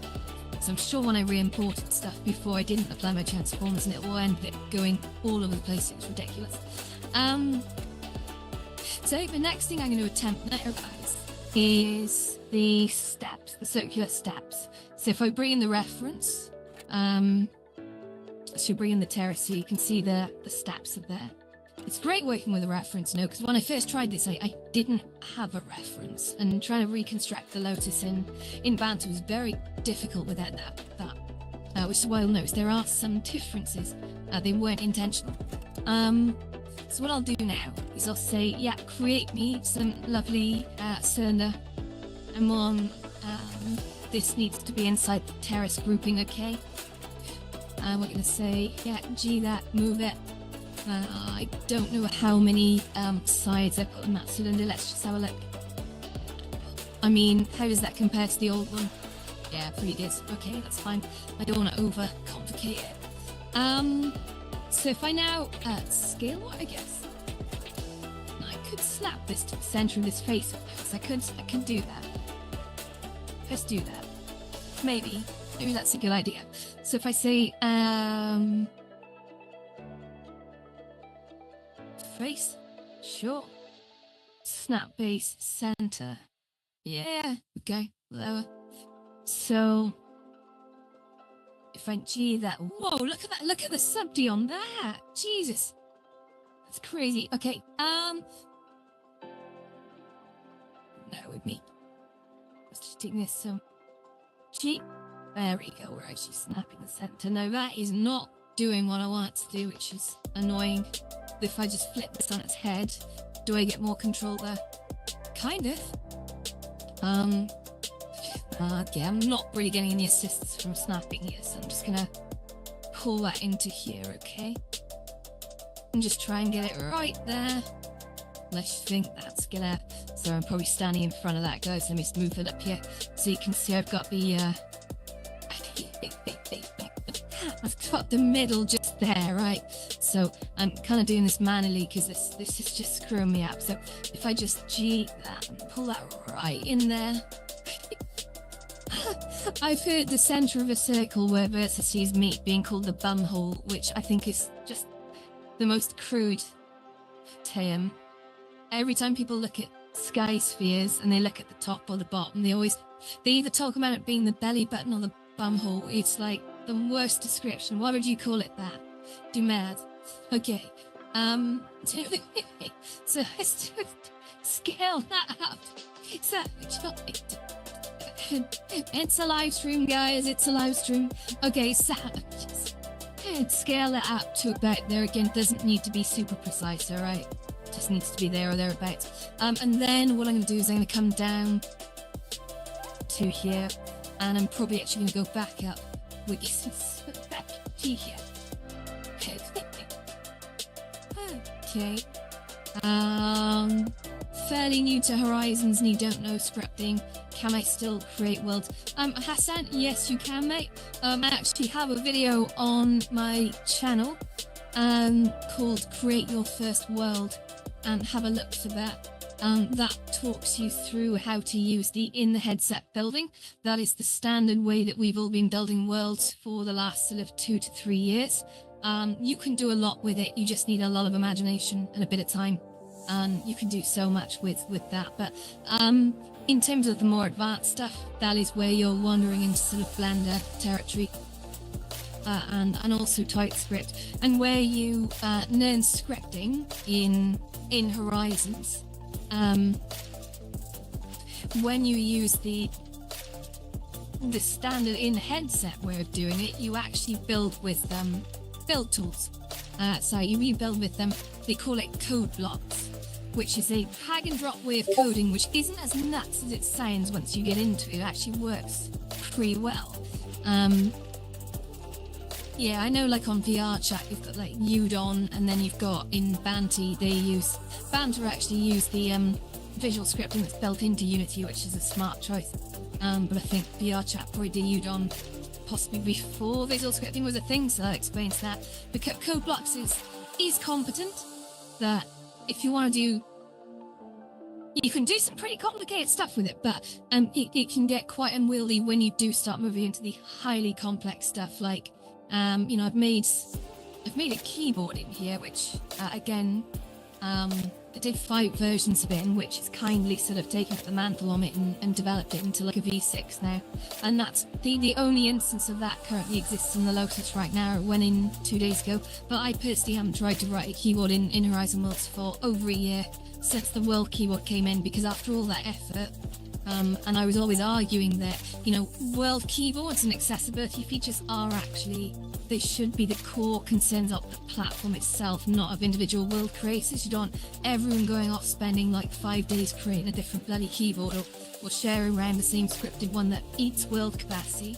So I'm sure when I re-imported stuff before, I didn't apply my transforms and it will end up going all over the place. It's ridiculous. So the next thing I'm going to attempt now, guys, is the steps, the circular steps. So if I bring in the reference, I should bring in the terrace so you can see the steps are there. It's great working with a reference note, because when I first tried this, I didn't have a reference, and trying to reconstruct the Lotus in Banter was very difficult without that. Which is why you'll notice there are some differences. They weren't intentional. So what I'll do now is I'll say, yeah, create me some lovely cylinder. And one, this needs to be inside the terrace grouping, okay? And we're going to say, yeah, G that, move it. I don't know how many sides I put on that cylinder. Let's just have a look. I mean, how does that compare to the old one? Yeah, pretty good. Okay, that's fine. I don't want to overcomplicate it. So if I now scale what, I guess I could snap this to the center of this face. I could do that. Let's do that. Maybe that's a good idea. So if I say face, sure. Snap base center. Yeah. Okay. Lower. So if I G that, whoa! Look at that! Look at the subd on that! Jesus, that's crazy. Okay. Bear with me. Let's just take this. So G. There we go. We're actually snapping the center. No, that is not doing what I want it to do, which is annoying. If I just flip this on its head, do I get more control there? Kind of. Yeah, I'm not really getting any assists from snapping here, so I'm just gonna pull that into here, okay? And just try and get it right there. Unless you think that's gonna... So I'm probably standing in front of that, guys. Let me just move it up here so you can see I've got the... I've got the middle just there, right? So I'm kind of doing this manually because this is just screwing me up. So if I just G that and pull that right in there. I've heard the center of a circle where vertices meet being called the bum hole, which I think is just the most crude term. Every time people look at sky spheres and they look at the top or the bottom, they either talk about it being the belly button or the bum hole. It's like the worst description. Why would you call it that? Do mad. Okay. So let's scale that up. It's a live stream, guys. It's a live stream. Okay, so scale that up to about there again. Doesn't need to be super precise, all right? Just needs to be there or thereabouts. And then what I'm going to do is I'm going to come down to here, and I'm probably actually going to go back up with this back to here. Okay. Fairly new to Horizons and you don't know scripting. Can I still create worlds? Hassan, yes you can, mate. I actually have a video on my channel called Create Your First World, and have a look for that. That talks you through how to use the in-the-headset building. That is the standard way that we've all been building worlds for the last sort of 2 to 3 years. You can do a lot with it. You just need a lot of imagination and a bit of time. And you can do so much with that. But in terms of the more advanced stuff, that is where you're wandering into sort of Blender territory. And also TypeScript. And where you learn scripting in Horizons, when you use the standard in-headset way of doing it, you actually build with build tools. So you rebuild with them. They call it code blocks, which is a drag and drop way of coding, which isn't as nuts as it sounds once you get into it. It actually works pretty well. Yeah, I know, like on VR chat, you've got like Udon, and then you've got in Banter, Banter actually use the visual scripting that's built into Unity, which is a smart choice. But I think VR chat probably did Udon possibly before visual scripting was a thing, so that explains that. But code blocks is competent. That if you want to do, you can do some pretty complicated stuff with it, but it can get quite unwieldy when you do start moving into the highly complex stuff. Like, you know, I've made a keyboard in here, which again, I did 5 versions of it, in which it's kindly sort of taken up the mantle on it and developed it into like a V6 now. And that's the only instance of that currently exists in the Lotus right now. It went in 2 days ago, but I personally haven't tried to write a keyboard in Horizon Worlds for over a year since the World keyboard came in, because after all that effort, and I was always arguing that, you know, world keyboards and accessibility features are actually, they should be the core concerns of the platform itself, not of individual world creators. You don't want everyone going off spending like 5 days creating a different bloody keyboard, or sharing around the same scripted one that eats world capacity.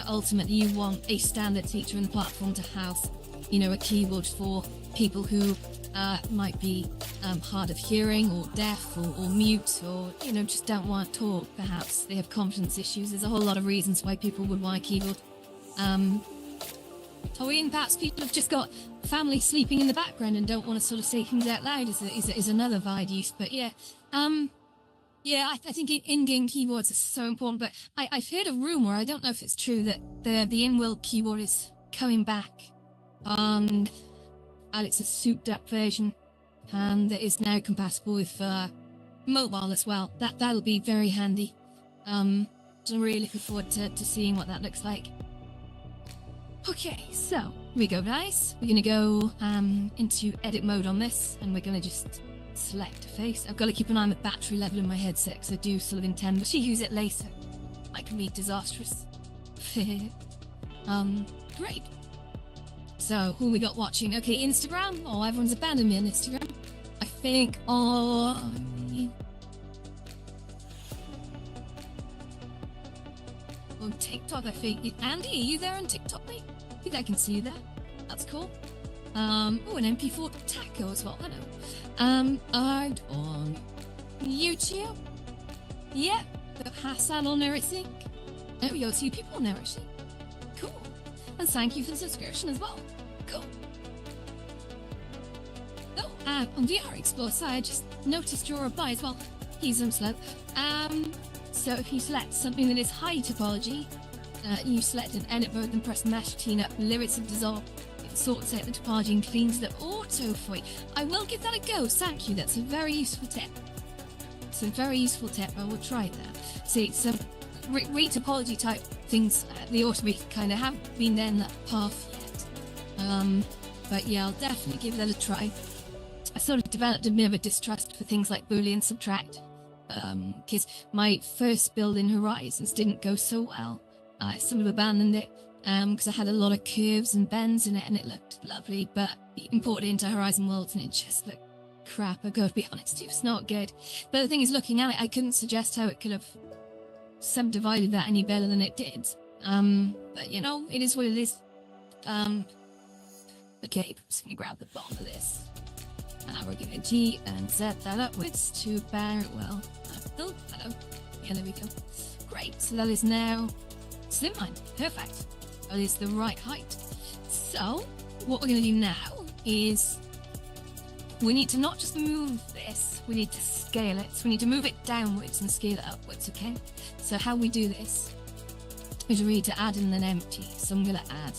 Ultimately, you want a standard feature in the platform to house, you know, a keyboard for people who might be hard of hearing, or deaf, or mute, or, you know, just don't want to talk. Perhaps they have confidence issues. There's a whole lot of reasons why people would want a keyboard. Or even perhaps people have just got family sleeping in the background and don't want to sort of say things out loud is another valid use. But yeah, I think in-game keyboards are so important. But I've heard a rumor, I don't know if it's true, that the in-world keyboard is coming back. And it's a souped-up version, and that is now compatible with mobile as well. That'll be very handy. So I'm really looking forward to seeing what that looks like. Okay, so here we go, guys. We're gonna go into edit mode on this, and we're gonna just select a face. I've got to keep an eye on the battery level in my headset, because I do sort of intend to use it later. Might can be disastrous. Great. So, who we got watching? Okay, Instagram. Oh, everyone's abandoned me on Instagram. I think on TikTok, I think. Andy, are you there on TikTok, mate? I think I can see you there. That's cool. Oh, an MP4 taco as well. Hello. And on YouTube. Yep. Yeah, Hassan on there, I think. There we go. 2 people on there, actually. Cool. And thank you for the subscription as well. Cool. Oh, on VR Explorer, sorry, I just noticed your reply as well. He's slow. So if you select something that is high topology, you select an edit mode, then press Mesh, Clean Up, Lyrics and Dissolve. It sorts out the topology and cleans the auto for you. I will give that a go, thank you. That's a very useful tip. It's a very useful tip. I will try that. See, some re-topology type things, the automated kind of haven't been down that path yet. But yeah, I'll definitely give that a try. I sort of developed a bit of a distrust for things like Boolean subtract, because my first build in Horizons didn't go so well. I sort of abandoned it because I had a lot of curves and bends in it, and it looked lovely, but imported it into Horizon Worlds and it just looked crap. I gotta be honest, it was not good. But the thing is, looking at it, I couldn't suggest how it could have subdivided that any better than it did. But you know, it is what it is. Okay, I'm just gonna grab the bottom of this. And we're gonna G and set that upwards to bear well. Oh, hello. Yeah, there we go. Great. So that is now slimline. Perfect. That is the right height. So what we're gonna do now is we need to not just move this, we need to scale it. So we need to move it downwards and scale it upwards, okay? So how we do this is we need to add in an empty. So I'm gonna add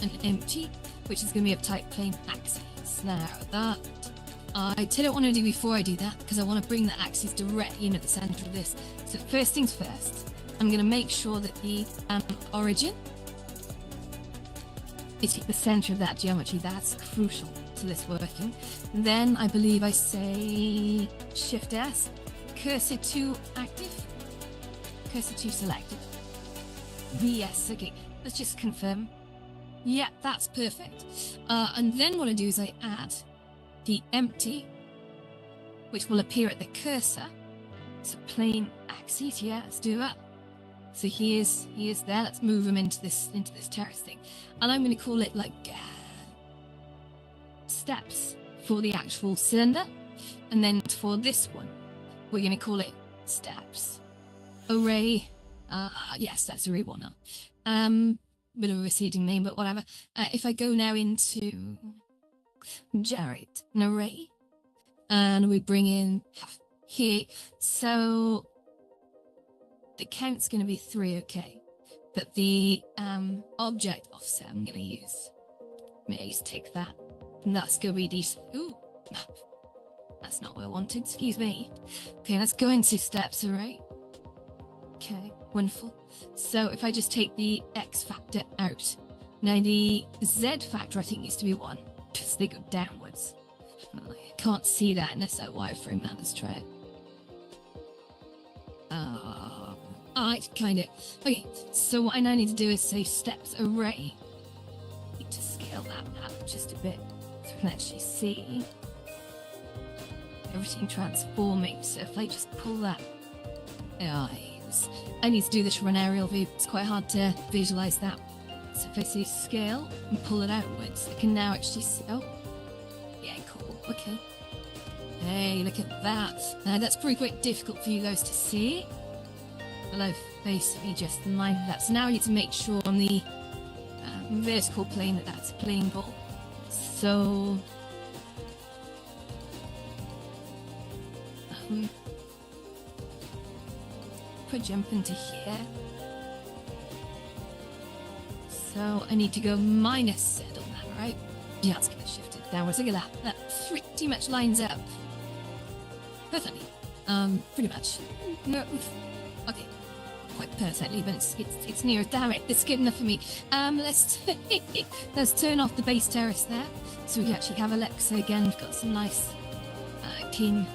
an empty, which is gonna be of type plane axis. Now that I tell you what I want to do before I do that, because I want to bring the axis directly in at the center of this. So first things first, I'm going to make sure that the origin is at the center of that geometry. That's crucial to this working. Then I believe I say Shift S, cursor to active, cursor to selected. VS, okay, let's just confirm. Yeah, that's perfect. And then what I do is I add the empty, which will appear at the cursor. So plane axis, yeah, let's do that. So he is there. Let's move him into this terrace thing, and I'm going to call it like steps for the actual cylinder, and then for this one, we're going to call it steps. Array. Yes, that's array one now. Bit of a receding name, but whatever. If I go now into generate an array, and we bring in here, so the count's going to be 3, okay, but the object offset I'm going to use, maybe just take that, and that's going to be these. Ooh, That's not what I wanted, excuse me. Okay, let's go into steps, alright? Okay, wonderful. So if I just take the X factor out, now the Z factor I think used to be 1, because they go downwards. I can't see that unless I wireframe that. Let's try it. Alright, kind of. Okay, so what I now need to do is say steps array. I need to scale that up just a bit so I can actually see everything transforming. So if I just pull that, I need to do this from an aerial view. It's quite hard to visualize that. So if I say scale and pull it outwards, I can now actually see. Oh, yeah, cool. Okay. Hey, look at that. Now that's pretty quite difficult for you guys to see. But I've basically just mined that. So now I need to make sure on the vertical plane that that's playing ball. So if I jump into here, so I need to go minus Z on that, right? Yeah, it's going to shift it downwards. Look at that. That pretty much lines up perfectly. Pretty much. No, okay, quite perfectly, but it's near. Damn it, it's good enough for me. Let's turn off the base terrace there, so we can actually have Alexa again. We've got some nice clean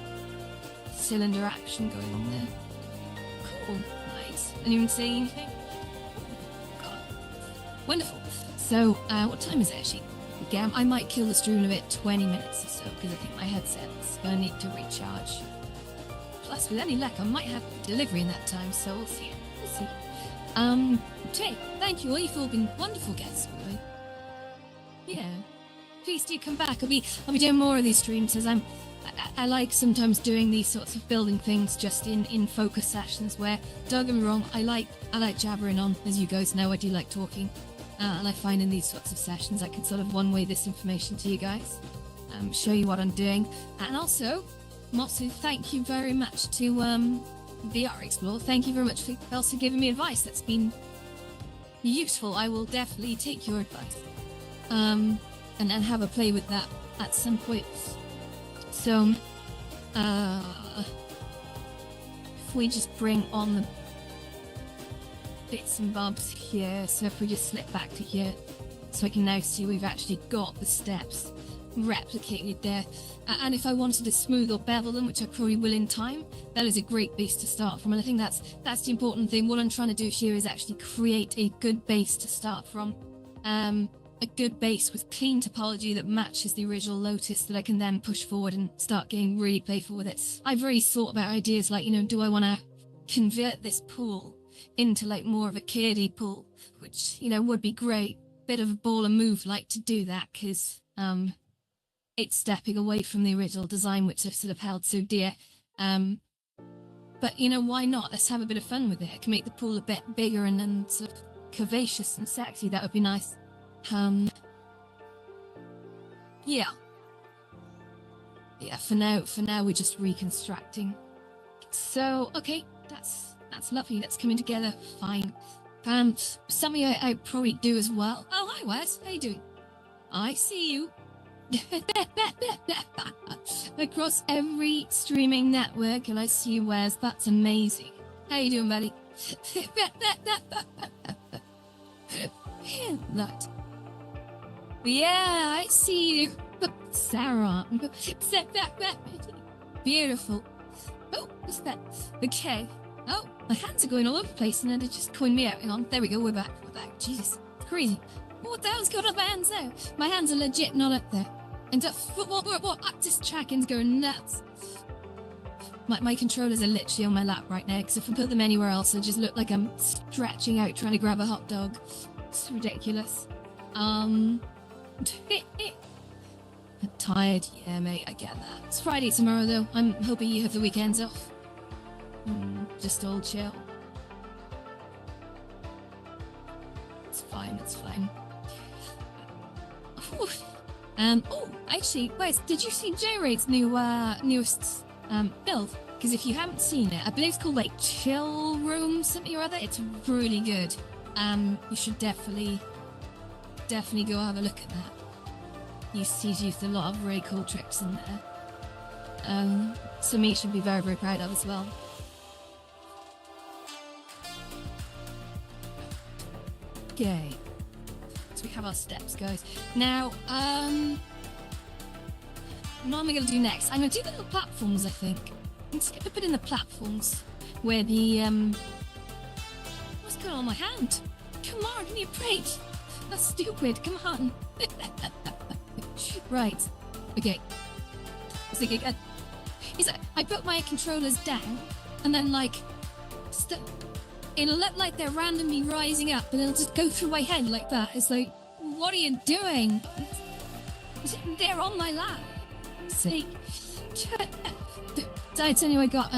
cylinder action going on there. Cool, nice. Anyone say anything? God. Wonderful. So, what time is it actually? Again, I might kill the stream in about 20 minutes or so, because I think my headset's going to need to recharge. Plus, with any luck, I might have delivery in that time, so we'll see. We'll see. Okay, thank you all. You've all been wonderful guests, by the way. Yeah. Please do come back. I'll be doing more of these streams, as I like sometimes doing these sorts of building things just in focus sessions where, don't get me wrong, I like jabbering on, as you guys know. I do like talking, and I find in these sorts of sessions I can sort of one-way this information to you guys, show you what I'm doing. And also, Motsu, thank you very much to VR Explore. Thank you very much for also giving me advice. That's been useful. I will definitely take your advice and have a play with that at some point. So, if we just bring on the bits and bobs here, so if we just slip back to here, so I can now see we've actually got the steps replicated there. And if I wanted to smooth or bevel them, which I probably will in time, that is a great base to start from. And I think that's the important thing. What I'm trying to do here is actually create a good base to start from. A good base with clean topology that matches the original Lotus that I can then push forward and start getting really playful with it. I've already thought about ideas like, do I want to convert this pool into like more of a kiddie pool, which, would be great. Bit of a ball and move like to do that, because it's stepping away from the original design, which I've sort of held so dear. But, why not? Let's have a bit of fun with it. I can make the pool a bit bigger and sort of curvaceous and sexy. That would be nice. Yeah, for now we're just reconstructing. So, okay, that's lovely. That's coming together fine. Something I probably do as well. Oh, hi Wes, how you doing? I see you. Across every streaming network, and I see you, Wes. That's amazing. How you doing, buddy? Right. Yeah, I see you. Sarah. Beautiful. Oh, what's that? Okay. Oh, my hands are going all over the place and then it just coined me out. Hang on. There we go. We're back. Jesus. It's crazy. What the hell's going on with my hands now? My hands are legit not up there. And what? This tracking's going nuts. My controllers are literally on my lap right now, because if I put them anywhere else, I just look like I'm stretching out trying to grab a hot dog. It's ridiculous. I'm tired, yeah, mate, I get that. It's Friday tomorrow, though. I'm hoping you have the weekends off. Just all chill. It's fine, it's fine. Oh, actually, Wes, did you see J-Raid's newest build? Because if you haven't seen it, I believe it's called, like, Chill Room something or other. It's really good. You should definitely go have a look at that. He's used a lot of really cool tricks in there. So me should be very, very proud of as well. Okay. So we have our steps, guys. Now, what am I going to do next? I'm going to do the little platforms, I think. I'm just going to put in the platforms where the, what's going on in my hand? Come on, give me a break. That's stupid, come on. Right. Okay. I think again. I put my controllers down, and then, like, it'll look like they're randomly rising up, and it'll just go through my head like that. It's like, what are you doing? They're on my lap. See, so I tell you, I got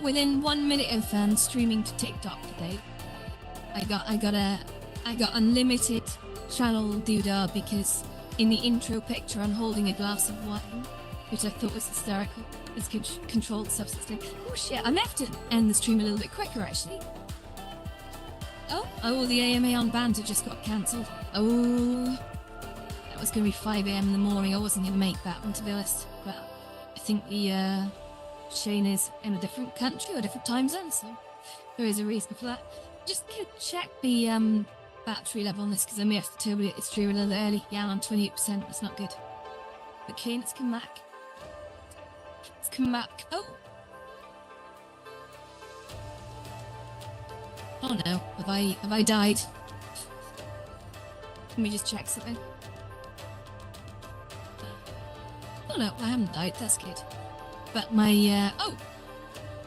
within 1 minute of streaming to TikTok today, I got unlimited channel doodah because in the intro picture I'm holding a glass of wine, which I thought was hysterical. It's controlled substance thing. Oh shit! I left it end the stream a little bit quicker actually. Oh, the AMA on Banter just got cancelled. Oh. It was going to be 5 AM in the morning. I wasn't going to make that one, to be honest. But I think the Shane is in a different country or a different time zone, so there is a reason for that. Just check the battery level on this because I may have to turbo it. It's true a little early. Yeah, I'm on 28%. That's not good. Okay, let's come back. Let's come back. Oh no! Have I died? Let me just check something. Oh no, I haven't died, that's good. But my,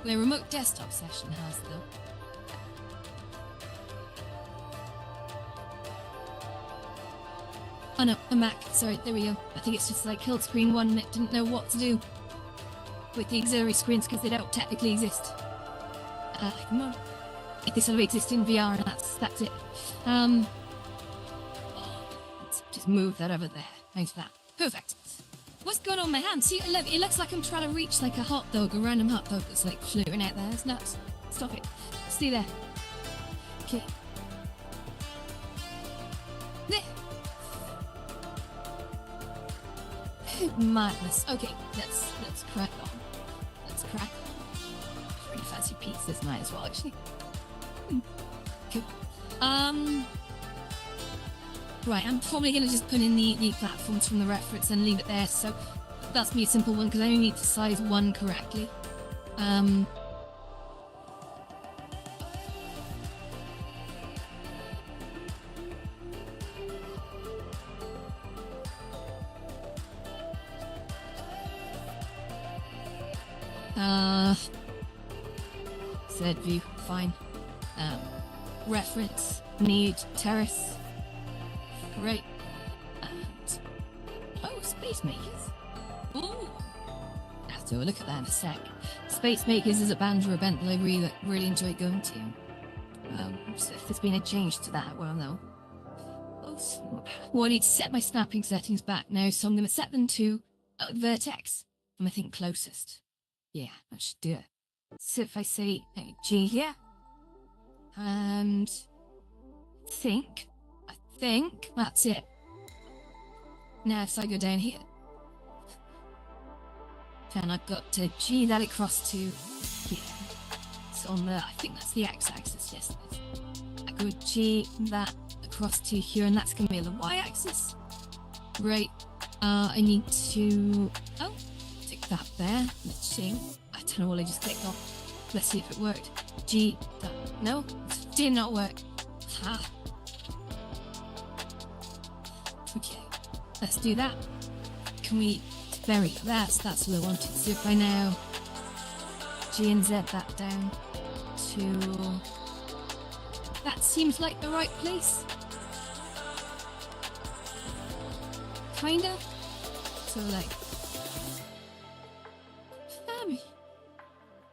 the remote desktop session has though. Oh no, I'm back, sorry, there we go. I think it's just like killed screen 1 and it didn't know what to do with the auxiliary screens because they don't technically exist. Come on. If they sort of exist in VR and that's it. Let's just move that over there. Thanks for that. Perfect. What's going on in my hand? See, it looks like I'm trying to reach like a hot dog, a random hot dog that's like floating out there. It's nuts. Stop it. Stay there. Okay. Madness. Okay, let's crack on. Let's crack on. Pretty fancy piece night as well, actually. Cool. Right, I'm probably going to just put in the platforms from the reference and leave it there. So that's me a simple one because I only need to size one correctly. Said view, fine. Reference, need, terrace. Great. And Space Makers. Ooh. I have to have a look at that in a sec. Space Makers is a Banjo event that I really enjoy going to. So if there's been a change to that, well no. Well, I need to set my snapping settings back now, so I'm going to set them to vertex. I'm I think closest. Yeah, that should do it. So if I say G here, and I think that's it. Now if I go down here, and I've got to G that across to here. So on the, I think that's the x-axis, yes. I go G that across to here, and that's going to be the y-axis. Right. I need to stick that there. Let's see. I don't know what I just clicked off. Let's see if it worked. G. No, it did not work. Ha. Okay. Let's do that. Can we? There we go. That's what I wanted. So if I now G and Z that down to. That seems like the right place. Kinda. So like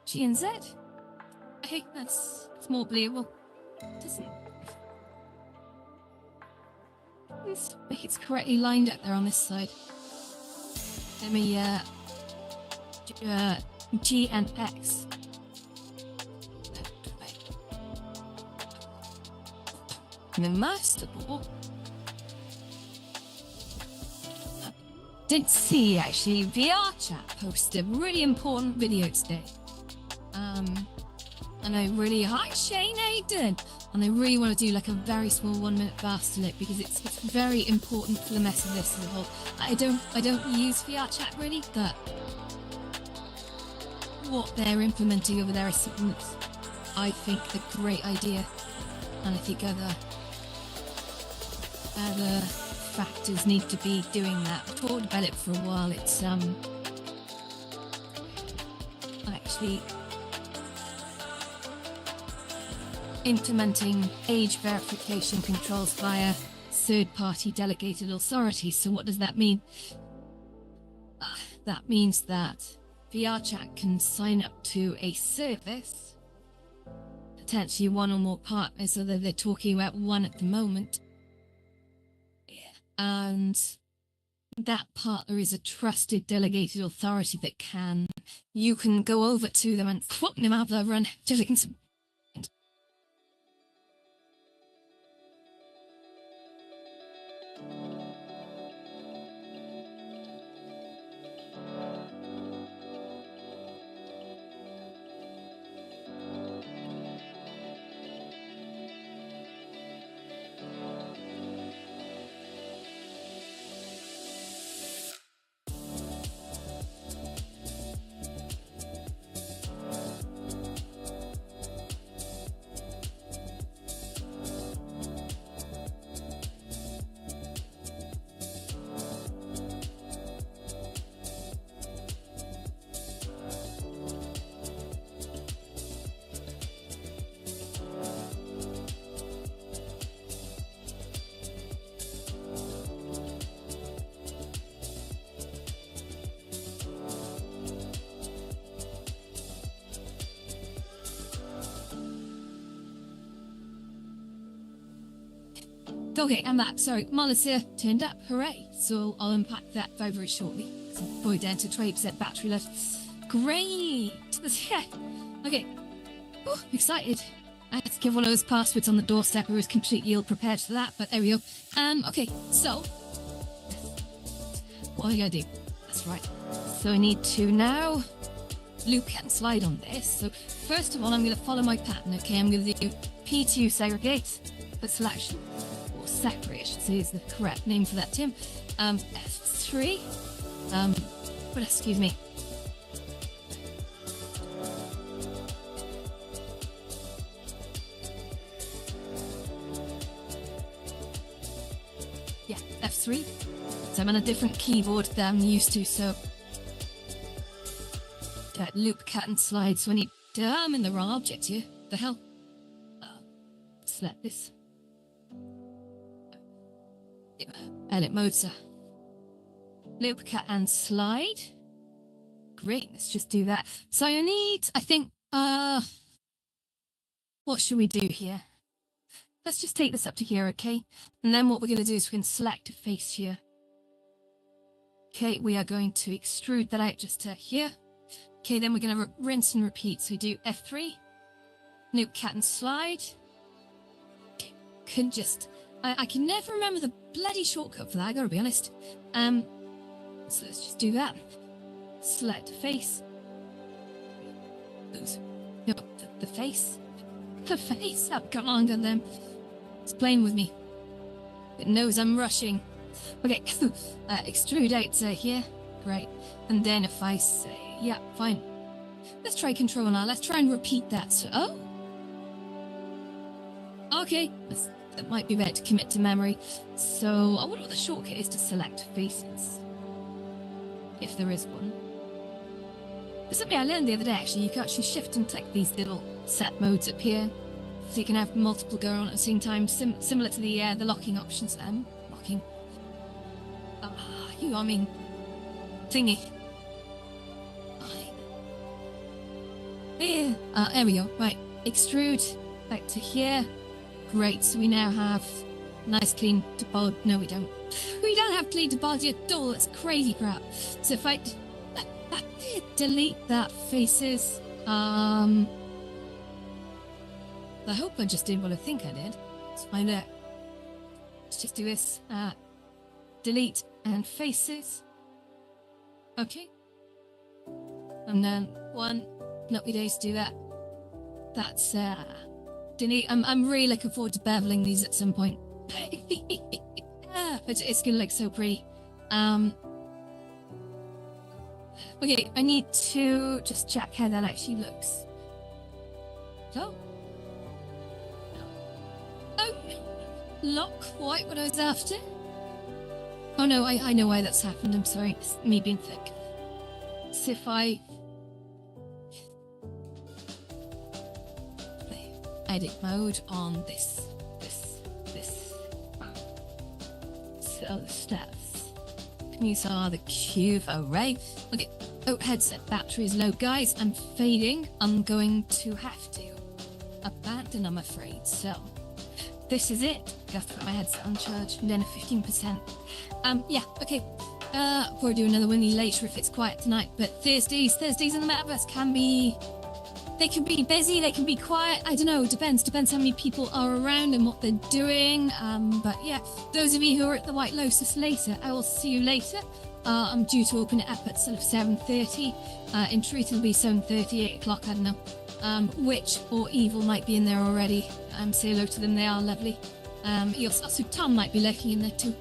G and Z. I think that's more believable. Doesn't it's correctly lined up there on this side. Let me G and X. And then most of all, did see actually VR chat posted a really important video today. And I really, hi Shane, how you doing? And I really want to do like a very small 1 minute fast on it because it's very important for the mess of this as a whole. I don't use VR chat really, but what they're implementing over there is something that's, I think, a great idea. And I think other factors need to be doing that. I've talked about it for a while. It's actually implementing age verification controls via third-party delegated authorities. So what does that mean? That means that VRChat can sign up to a service, potentially one or more partners, so that they're talking about one at the moment. And that partner is a trusted delegated authority that you can go over to them and quote them out there and okay, I'm back. Sorry, Molly's here. Turned up. Hooray. So I'll unpack that very, very shortly. Boy, down to 20% battery left. Great. Yeah. Okay. Oh, excited. I had to give one of those passwords on the doorstep. I was completely ill-prepared for that, but there we go. Okay, so what are we gonna do? That's right. So I need to now loop and slide on this. So first of all, I'm gonna follow my pattern, okay? I'm gonna do P2 segregate for selection. Separate, I should say, is the correct name for that, Tim. F3. But excuse me. Yeah, F3. So I'm on a different keyboard than I'm used to, so loop, cut, and slide. So I need. I'm in the wrong object here. The hell? Select this. Edit mode, sir. Loop, cut, and slide. Great, let's just do that. So I need, I think, what should we do here? Let's just take this up to here, okay? And then what we're going to do is we can select a face here. Okay, we are going to extrude that out just to here. Okay, then we're going to rinse and repeat. So we do F3, loop, cut, and slide. Okay, can just... I can never remember the bloody shortcut for that, I gotta be honest. So let's just do that. Select face. No, the face. The face. Oh, come on, then. It's playing with me. It knows I'm rushing. Okay, extrude out here. Great. And then if I say, yeah, fine. Let's try Control now. Let's try and repeat that. So, oh. Okay. That might be better to commit to memory. So I wonder what the shortcut is to select faces. If there is one. There's something I learned the other day actually. You can actually shift and click these little set modes up here. So you can have multiple going on at the same time. Similar to the locking options. Locking. I mean thingy. Yeah. There we go. Right. Extrude back to here. Great, so we now have nice clean topology. No, we don't. We don't have clean topology at all. That's crazy crap. So if I delete that faces, I hope I just did what I think I did. Let's find out. Let's just do this. Delete and faces. Okay. And then one lucky days to do that. That's Denny, I'm really looking forward to beveling these at some point. It's gonna look so pretty. Okay, I need to just check how that actually looks. Oh. Oh, not quite what I was after. Oh no, I know why that's happened. I'm sorry, it's me being thick. So if I play edit mode on this. So the steps. These are the cube array. Okay. Oh, headset battery is low, guys. I'm fading. I'm going to have to abandon, I'm afraid. So this is it. Got to put my headset on charge and then a 15%. Yeah, okay. We'll do another Winnie later if it's quiet tonight. But Thursdays in the metaverse can be busy, they can be quiet. I don't know, depends how many people are around and what they're doing. But yeah, those of you who are at the White Lotus later, I will see you later. I'm due to open it up at sort of 7:30. In truth, it'll be 7:30, 8 o'clock, I don't know. Witch or Evil might be in there already. Say hello to them, they are lovely. Also, Tom might be lurking in there too.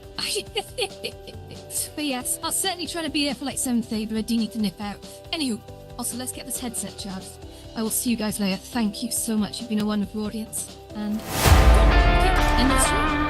But yes, I'll certainly try to be there for like 7:30, but I do need to nip out. Anywho, also let's get this headset charged. I will see you guys later. Thank you so much. You've been a wonderful audience. And end of stream.